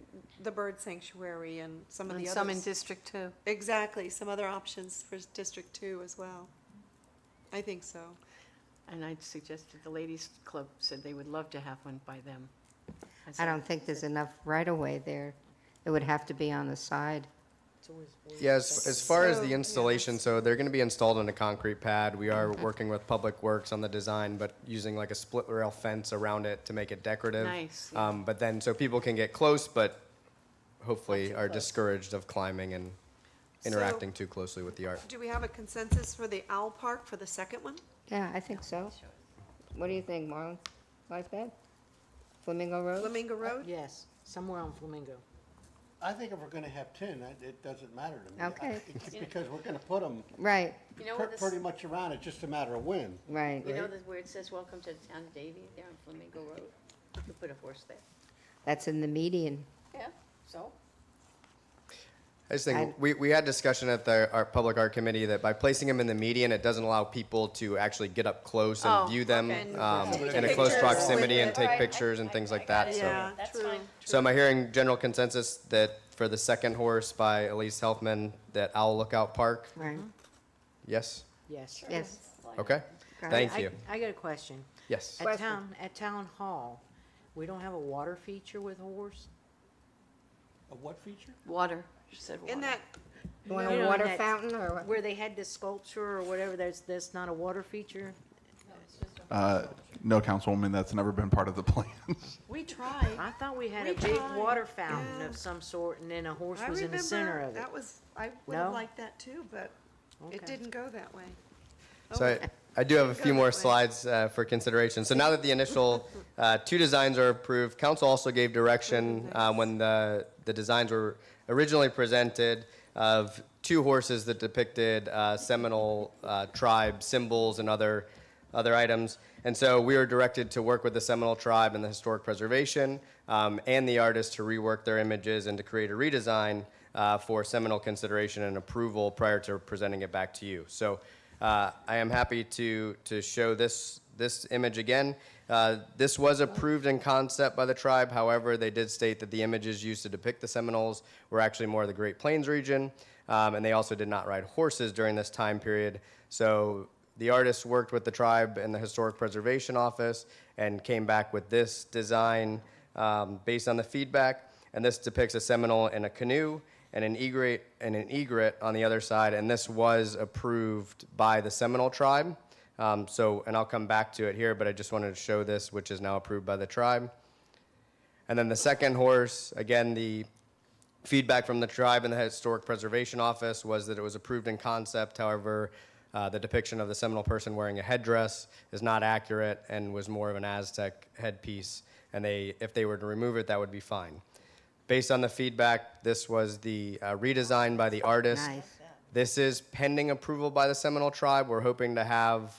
the bird sanctuary and some of And the others. some in District 2. Exactly, some other options for District 2 as well. I think so. And I suggested, the ladies' club said they would love to have one by them. I don't think there's enough right-of-way there. It would have to be on the side. Yeah, as far as So, the installation, so they're going to be installed on a concrete pad. We are working with Public Works on the design, but using like a split rail fence around it to make it decorative. Nice, But then, so people can get close, but hopefully are discouraged of climbing and interacting too closely with the art. Do we have a consensus for the Owl Park for the second one? Yeah, I think so. What do you think, Marlon? Like that? Flamingo Road? Flamingo Road? Yes, somewhere on Flamingo. I think if we're gonna have 10, it doesn't matter to me. Okay. Because we're gonna put them Right, You know where this, pretty much around, it's just a matter of when. right. you know where it says, "Welcome to the town of Davie," there on Flamingo Road? You could put a horse there. That's in the median. Yeah, so? I just think we had discussion at our Public Art Committee that by placing them in the median, it doesn't allow people to actually get up close and Oh, view them okay. in a close Pictures proximity with and it. take Right, pictures and things like that. So. Yeah, That's true. fine. So am I hearing general consensus that for the second horse by Elise Helfman, that Owl Lookout Park? Right. Yes? Yes. Yes. Okay. Thank you. I got a question. Yes. At town hall, we don't have a water feature with a horse? A what feature? Water, she said water. In that, You want You a know, water in that- fountain or what? Where they had the sculpture or whatever, that's not a water feature? No, Councilwoman, that's never been part of the plan. we tried. I thought we had We a big tried, water fountain yeah. of some sort and then a horse I was in the center remember of it. that was, I would have No? liked that too, but it Okay. didn't go that way. So I do have a few more slides for consideration. So now that the initial two designs are approved, council also gave direction when the designs were originally presented of two horses that depicted Seminole tribe symbols and other items. And so we were directed to work with the Seminole tribe and the historic preservation and the artists to rework their images and to create a redesign for Seminole consideration and approval prior to presenting it back to you. So I am happy to show this image again. This was approved in concept by the tribe. However, they did state that the images used to depict the Seminoles were actually more of the Great Plains region, and they also did not ride horses during this time period. So the artists worked with the tribe and the Historic Preservation Office and came back with this design based on the feedback. And this depicts a Seminole in a canoe and an egret on the other side, and this was approved by the Seminole tribe. And I'll come back to it here, but I just wanted to show this, which is now approved by the tribe. And then the second horse, again, the feedback from the tribe and the Historic Preservation Office was that it was approved in concept. However, the depiction of the Seminole person wearing a headdress is not accurate and was more of an Aztec headpiece, and if they were to remove it, that would be fine. Based on the feedback, this was the redesign by the artist. Nice. This is pending approval by the Seminole tribe. We're hoping to have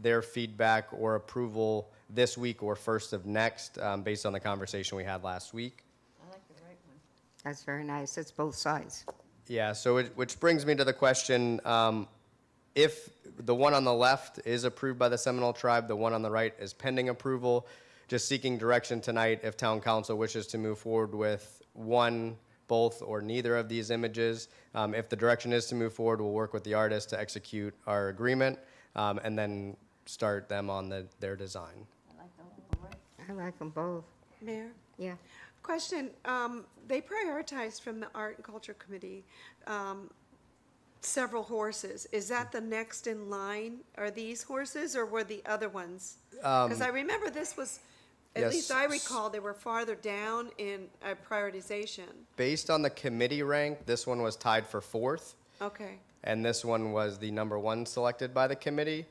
their feedback or approval this week or first of next, based on the conversation we had last week. I like the right one. That's very nice. It's both sides. Yeah, so which brings me to the question, if the one on the left is approved by the Seminole tribe, the one on the right is pending approval, just seeking direction tonight if town council wishes to move forward with one, both, or neither of these images. If the direction is to move forward, we'll work with the artist to execute our agreement and then start them on their design. I like them both. Mayor? Yeah. Question, they prioritized from the Art and Culture Committee several horses. Is that the next in line? Are these horses or were the other ones? Because I remember this was, at yes. least I recall, they were farther down in prioritization. Based on the committee rank, this one was tied for fourth, Okay, and this one was the number one selected by the committee.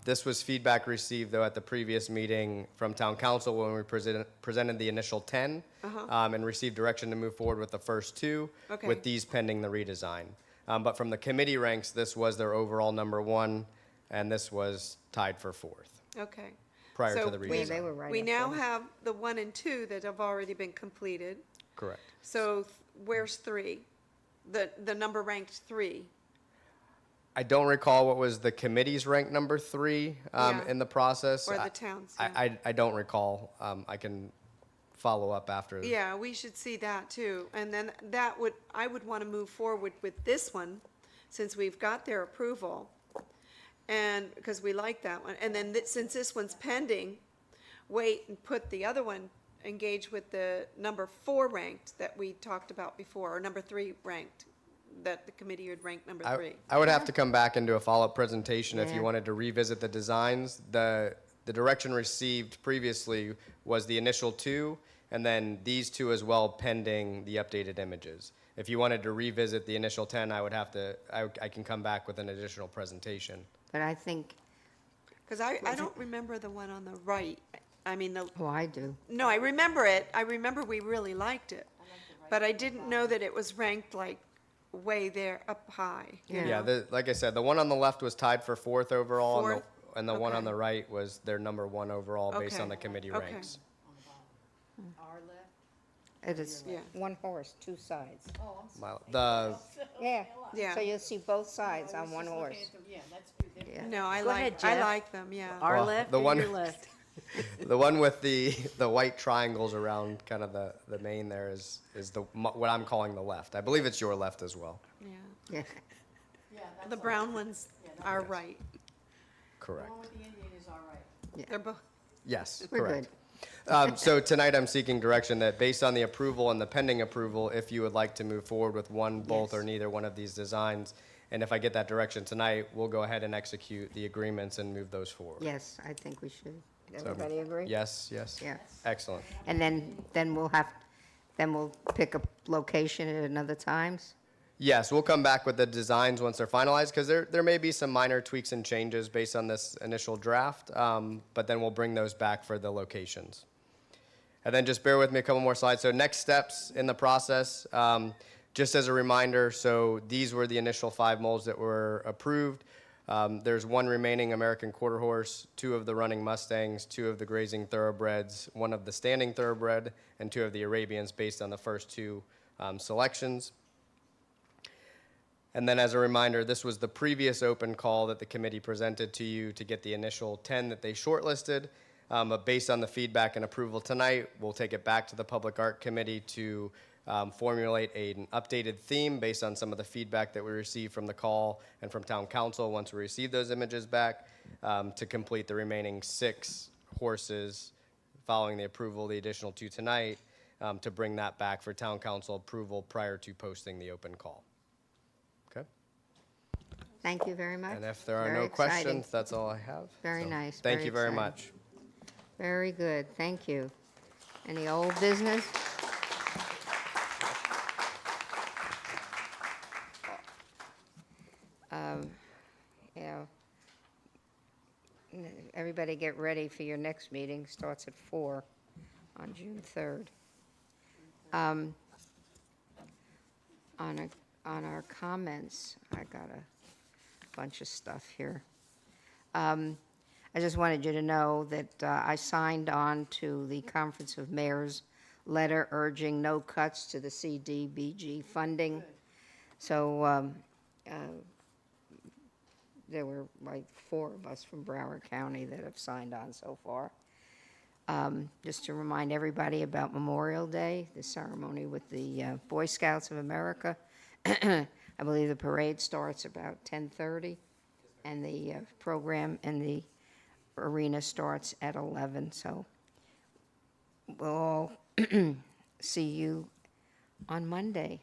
This was feedback received, though, at the previous meeting from town council when we presented the initial 10 and received direction to move forward with the first two, Okay. with these pending the redesign. But from the committee ranks, this was their overall number one, and this was tied for fourth okay. prior So to the we- redesign. They were right We up now there. have the 1 and 2 that have already been completed. Correct. So where's 3? The number ranked 3? I don't recall what was the committee's rank number 3 Yeah. in the process. Or the town's, yeah. I don't recall. I can follow up after. Yeah, we should see that too. And then I would want to move forward with this one, since we've got their approval. And, because we like that one. And then since this one's pending, wait and put the other one, engage with the number 4 ranked that we talked about before, or number 3 ranked, that the committee had ranked number 3. I would have to come back and do a follow-up presentation if Yeah. you wanted to revisit the designs. The direction received previously was the initial 2, and then these 2 as well, pending the updated images. If you wanted to revisit the initial 10, I can come back with an additional presentation. But I think, Because I don't remember the one on the right. I mean, oh, I do. no, I remember it. I remember we really liked it. But I didn't know that it was ranked like way there up high. you Yeah. know? Like I said, the one on the left was tied for 4th overall, Fourth? and the one on Okay. the right was their number 1 overall based Okay. on the committee Okay. ranks. Our left? It is Yeah. one horse, 2 sides. Oh, I'm sorry. Yeah. Yeah. So you'll see both sides on one horse. Yeah, that's good. Yeah. No, I Go ahead, I Jeff. like them, yeah. Our Well, left the or one- your left? The one with the white triangles around kind of the main there is what I'm calling the left. I believe it's your left as well. Yeah. Yeah. The brown ones are right. Correct. with the Indian is all right. They're both, Yes, We're correct. So tonight I'm seeking direction that based on the approval and the pending approval, if you would like to move forward with one, both, or neither one of these designs, and if I get that direction tonight, we'll go ahead and execute the agreements and move those forward. Yes, I think we should. So- Everybody agree? Yes. Yeah. Excellent. And then we'll pick a location at another times? Yes, we'll come back with the designs once they're finalized, because there may be some minor tweaks and changes based on this initial draft, but then we'll bring those back for the locations. And then just bear with me a couple more slides. So next steps in the process, just as a reminder, so these were the initial 5 molds that were approved. There's 1 remaining American Quarter Horse, 2 of the running Mustangs, 2 of the grazing thoroughbreds, 1 of the standing thoroughbred, and 2 of the Arabians based on the first 2 selections. And then as a reminder, this was the previous open call that the committee presented to you to get the initial 10 that they shortlisted. But based on the feedback and approval tonight, we'll take it back to the Public Art Committee to formulate an updated theme based on some of the feedback that we received from the call and from Town Council once we receive those images back, to complete the remaining 6 horses following the approval of the additional 2 tonight, to bring that back for Town Council approval prior to posting the open call. Okay? Thank you very much. And if there are Very no exciting. questions, that's all I have. Very So, nice. Thank you very exciting. much. Very good, thank you. Any old business? Yeah. Everybody get ready for your next meeting, starts at 4 on June 3rd. On our comments, I got a bunch of stuff here. I just wanted you to know that I signed on to the Conference of Mayors letter urging no cuts to the CDBG funding. So there were like 4 of us from Broward County that have signed on so far. Just to remind everybody about Memorial Day, the ceremony with the Boy Scouts of America. I believe the parade starts about 10:30, and the program in the arena starts at 11. So we'll all see you on Monday.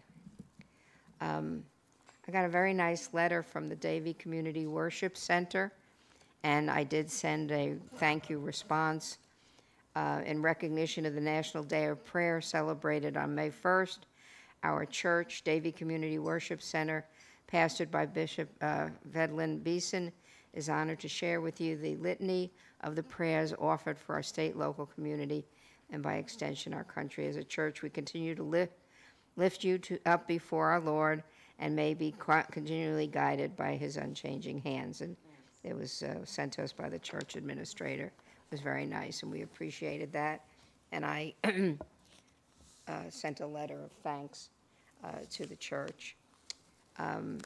I got a very nice letter from the Davie Community Worship Center, and I did send a thank you response in recognition of the National Day of Prayer celebrated on May 1st. Our church, Davie Community Worship Center, pastored by Bishop Vedlin Beeson, is honored to share with you the litany of the prayers offered for our state, local community, and by extension, our country. As a church, we continue to lift you up before our Lord, and may be continually guided by his unchanging hands. And it was sent to us by the church administrator. It was very nice, and we appreciated that. And I sent a letter of thanks to the church. I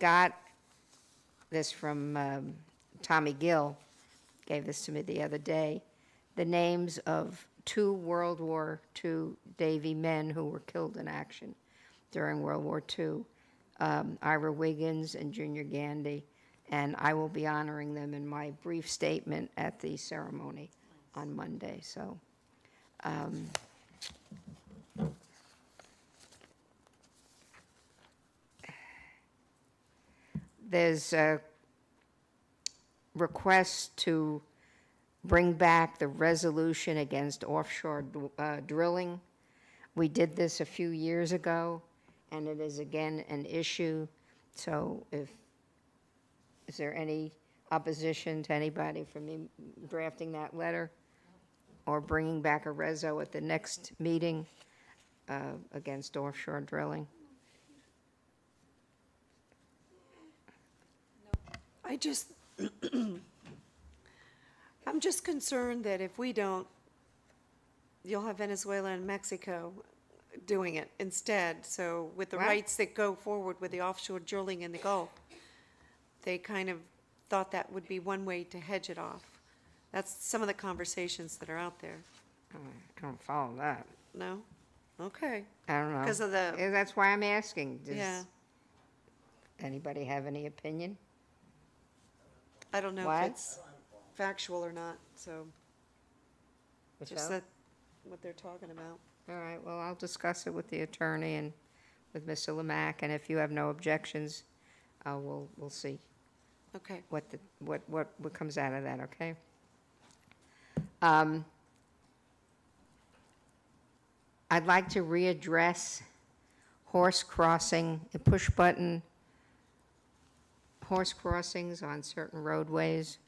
got this from Tommy Gill, gave this to me the other day, the names of 2 World War II Davie men who were killed in action during World War II, Ira Wiggins and Junior Gandy, and I will be honoring them in my brief statement at the ceremony on Monday. So there's a request to bring back the resolution against offshore drilling. We did this a few years ago, and it is again an issue. So is there any opposition to anybody from me drafting that letter or bringing back a reso at the next meeting against offshore drilling? I'm just concerned that if we don't, you'll have Venezuela and Mexico doing it instead. So with the What? rights that go forward with the offshore drilling in the Gulf, they kind of thought that would be one way to hedge it off. That's some of the conversations that are out there. I don't follow that. No? Okay. I don't know. 'Cause of the- That's why I'm asking. Does Yeah. anybody have any opinion? I don't know What? if it's factual or not, so What's just that? what they're talking about. All right, well, I'll discuss it with the attorney and with Mr. Lemack, and if you have no objections, we'll see Okay. what comes out of that, okay? I'd like to readdress horse crossing, push-button horse crossings on certain roadways.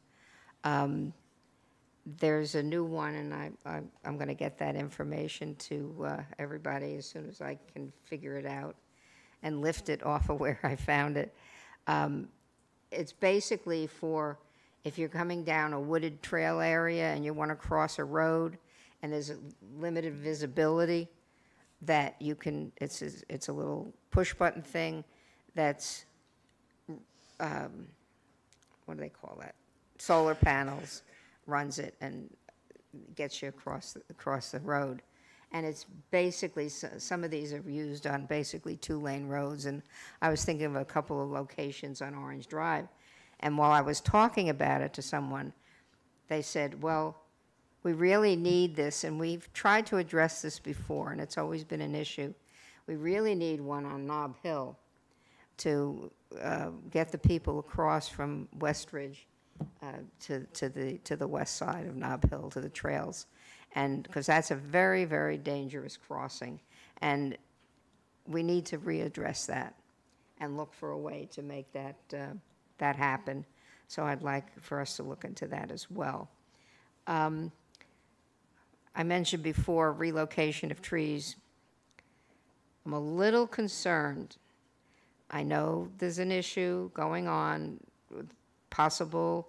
There's a new one, and I'm going to get that information to everybody as soon as I can figure it out and lift it off of where I found it. It's basically for if you're coming down a wooded trail area and you want to cross a road and there's a limited visibility, that you can, it's a little push-button thing that's, what do they call that? Solar panels runs it and gets you across the road. And it's basically, some of these are used on basically two-lane roads, and I was thinking of a couple of locations on Orange Drive. And while I was talking about it to someone, they said, well, we really need this, and we've tried to address this before, and it's always been an issue. We really need one on Nob Hill to get the people across from Westridge to the west side of Nob Hill, to the trails. And because that's a very, very dangerous crossing, and we need to readdress that and look for a way to make that happen. So I'd like for us to look into that as well. I mentioned before relocation of trees. I'm a little concerned. I know there's an issue going on with possible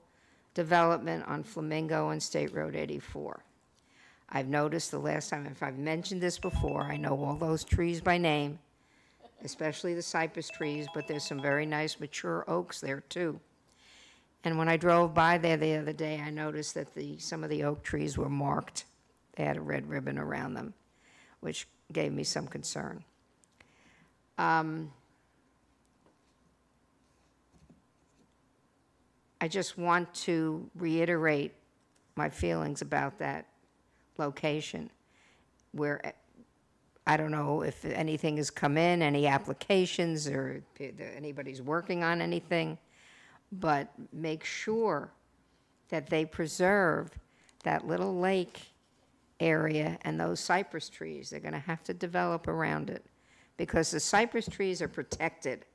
development on Flamingo and State Road 84. I've noticed the last time, if I've mentioned this before, I know all those trees by name, especially the cypress trees, but there's some very nice mature oaks there too. And when I drove by there the other day, I noticed that some of the oak trees were marked. They had a red ribbon around them, which gave me some concern. I just want to reiterate my feelings about that location, where I don't know if anything has come in, any applications, or anybody's working on anything, but make sure that they preserve that little lake area and those cypress trees. They're going to have to develop around it because the cypress trees are protected.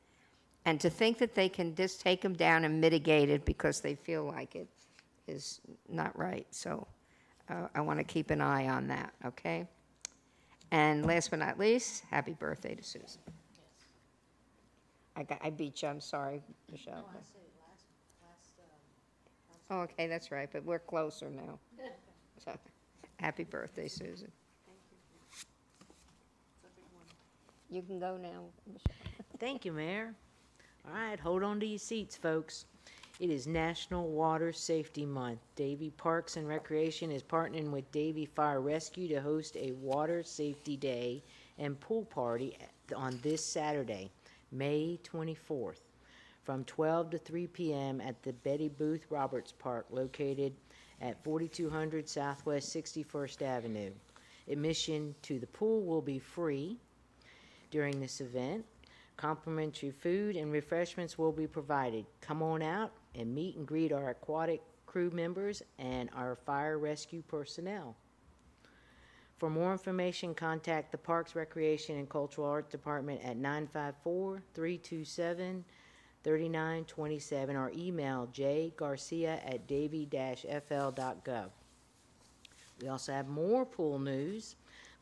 And to think that they can just take them down and mitigate it because they feel like it is not right. So I want to keep an eye on that, okay? And last but not least, happy birthday to Susan. I beat you, I'm sorry, Michelle. Oh, okay, that's right, but we're closer now. So, happy birthday, Susan. You can go now, Michelle. Thank you, Mayor. All right, hold on to your seats, folks. It is National Water Safety Month. Davie Parks and Recreation is partnering with Davie Fire Rescue to host a Water Safety Day and pool party on this Saturday, May 24th, from 12 to 3 p.m. at the Betty Booth Roberts Park, located at 4200 Southwest 61st Avenue. Admission to the pool will be free during this event. Complimentary food and refreshments will be provided. Come on out and meet and greet our aquatic crew members and our fire rescue personnel. For more information, contact the Parks, Recreation, and Cultural Arts Department at 954-327-3927 or email jgarcia@davie-fl.gov. We also have more pool news.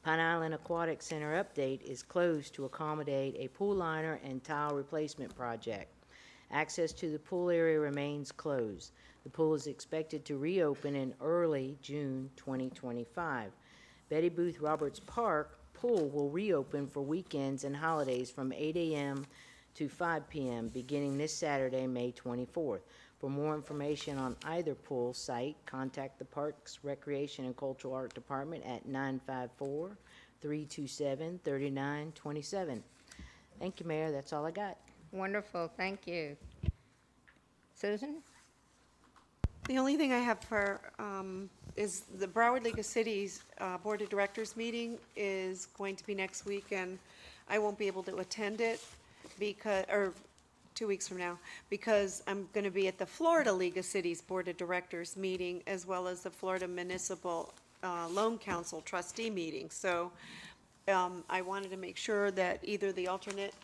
Pine Island Aquatic Center update is closed to accommodate a pool liner and tile replacement project. Access to the pool area remains closed. The pool is expected to reopen in early June 2025. Betty Booth Roberts Park pool will reopen for weekends and holidays from 8 a.m. to 5 p.m. beginning this Saturday, May 24th. For more information on either pool site, contact the Parks, Recreation, and Cultural Art Department at 954-327-3927. Thank you, Mayor. That's all I got. Wonderful, thank you. Susan? The only thing I have for, is the Broward League of Cities Board of Directors meeting is going to be next week, and I won't be able to attend it because, or 2 weeks from now, because I'm going to be at the Florida League of Cities Board of Directors meeting, as well as the Florida Municipal Loan Council trustee meeting. So I wanted to make sure that either the alternate,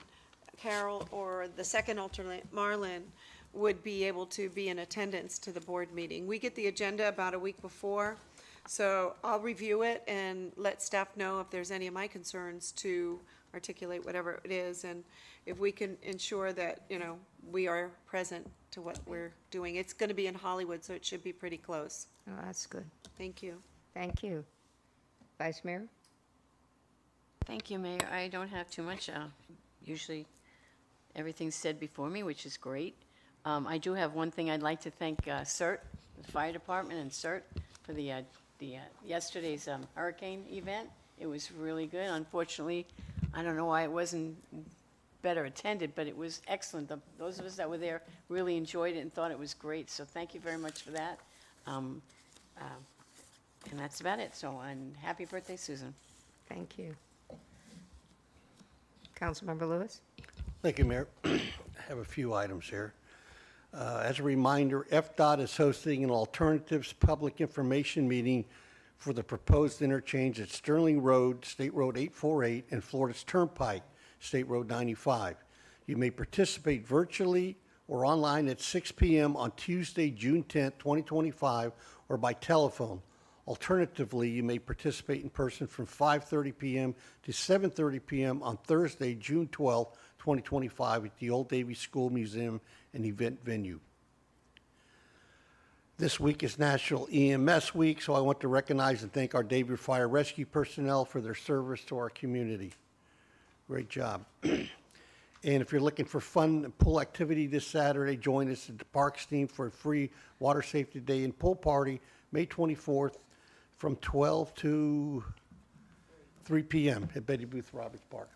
Carol, or the second alternate, Marlon, would be able to be in attendance to the board meeting. We get the agenda about a week before, so I'll review it and let staff know if there's any of my concerns to articulate whatever it is, and if we can ensure that, we are present to what we're doing. It's going to be in Hollywood, so it should be pretty close. Oh, that's good. Thank you. Thank you. Vice Mayor? Thank you, Mayor. I don't have too much. Usually, everything's said before me, which is great. I do have one thing I'd like to thank CERT, the fire department, and CERT for the yesterday's hurricane event. It was really good. Unfortunately, I don't know why it wasn't better attended, but it was excellent. Those of us that were there really enjoyed it and thought it was great. So thank you very much for that. And that's about it. So, and happy birthday, Susan. Thank you. Councilmember Lewis? Thank you, Mayor. I have a few items here. As a reminder, FDOT is hosting an alternatives public information meeting for the proposed interchange at Sterling Road, State Road 848, and Florida's Turnpike, State Road 95. You may participate virtually or online at 6 p.m. on Tuesday, June 10th, 2025, or by telephone. Alternatively, you may participate in person from 5:30 p.m. to 7:30 p.m. on Thursday, June 12th, 2025, at the Old Davie School Museum and Event Venue. This week is National EMS Week, so I want to recognize and thank our Davie Fire Rescue personnel for their service to our community. Great job. And if you're looking for fun and pool activity this Saturday, join us at the Parks team for a free Water Safety Day and pool party, May 24th, from 12 to 3 p.m. at Betty Booth Roberts Park.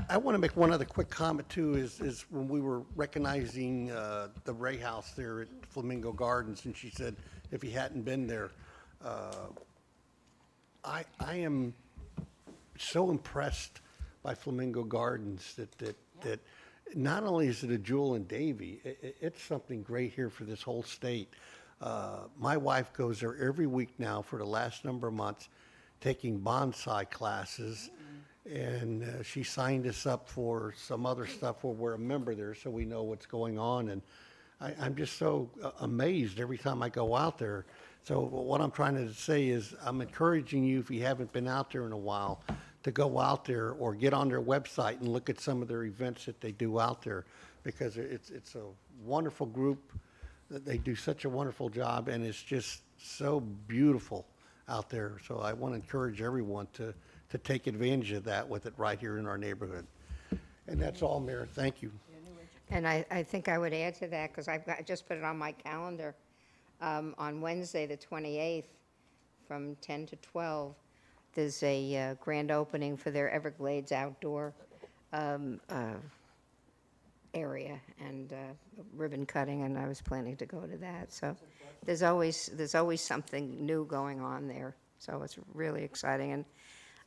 I want to make one other quick comment, too, is when we were recognizing the Ray House there at Flamingo Gardens, and she said if he hadn't been there, I am so impressed by Flamingo Gardens that not only is it a jewel in Davie, it's something great here for this whole state. My wife goes there every week now for the last number of months, taking bonsai classes, and she signed us up for some other stuff where we're a member there, so we know what's going on. And I'm just so amazed every time I go out there. So what I'm trying to say is I'm encouraging you, if you haven't been out there in a while, to go out there or get on their website and look at some of their events that they do out there, because it's a wonderful group. They do such a wonderful job, and it's just so beautiful out there. So I want to encourage everyone to take advantage of that with it right here in our neighborhood. And that's all, Mayor. Thank you. And I think I would add to that, because I just put it on my calendar, on Wednesday, the 28th, from 10 to 12, there's a grand opening for their Everglades outdoor area and ribbon cutting, and I was planning to go to that. So there's always something new going on there. So it's really exciting, and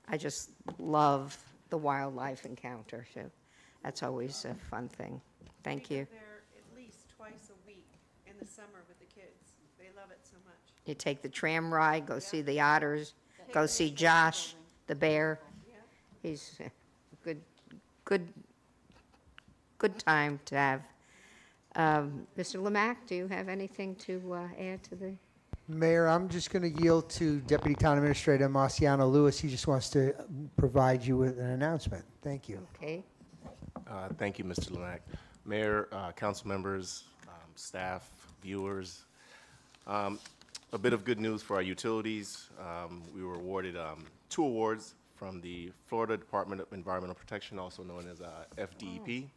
I just love the wildlife encounter. So that's always a fun thing. Thank you. They're at least twice a week in the summer with the kids. They love it so much. You take the tram ride, go see the otters, go see Josh, the bear. He's a good time to have. Mr. Lemack, do you have anything to add to the? Mayor, I'm just going to yield to Deputy Town Administrator Marciano Lewis. He just wants to provide you with an announcement. Thank you. Okay. Thank you, Mr. Lemack. Mayor, council members, staff, viewers. A bit of good news for our utilities. We were awarded 2 awards from the Florida Department of Environmental Protection, also known as FDEP.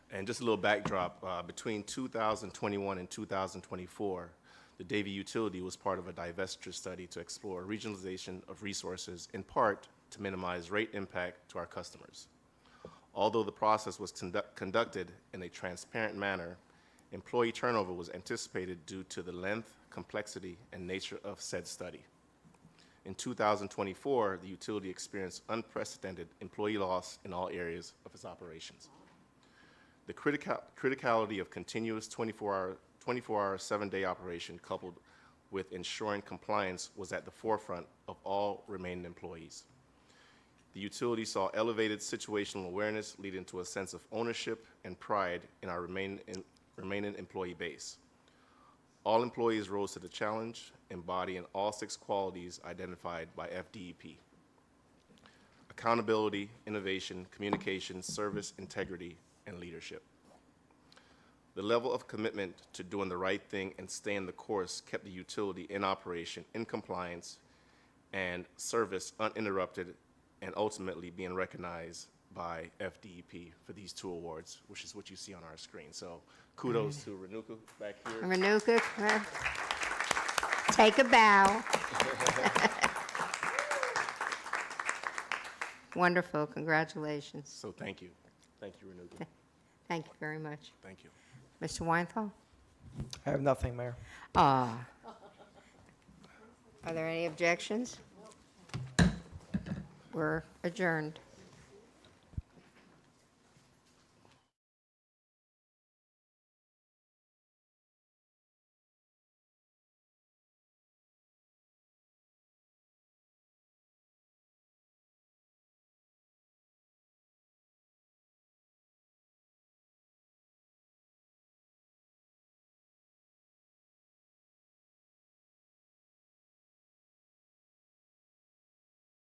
And just a little backdrop, between 2021 and 2024, the Davie utility was part of a divestiture study to explore regionalization of resources, in part to minimize rate impact to our customers. Although the process was conducted in a transparent manner, employee turnover was anticipated due to the length, complexity, and nature of said study. In 2024, the utility experienced unprecedented employee loss in all areas of its operations. The criticality of continuous 24-hour, 7-day operation, coupled with ensuring compliance was at the forefront of all remaining employees. The utility saw elevated situational awareness, leading to a sense of ownership and pride in our remaining employee base. All employees rose to the challenge, embodying all 6 qualities identified by FDEP: accountability, innovation, communication, service, integrity, and leadership. The level of commitment to doing the right thing and staying the course kept the utility in operation, in compliance, and service uninterrupted, and ultimately being recognized by FDEP for these 2 awards, which is what you see on our screen. So kudos to Renuka back here. Renuka, take a bow. Wonderful, congratulations. So thank you. Thank you, Renuka. Thank you very much. Thank you. Mr. Weinthal? I have nothing, Mayor. Are there any objections? We're adjourned.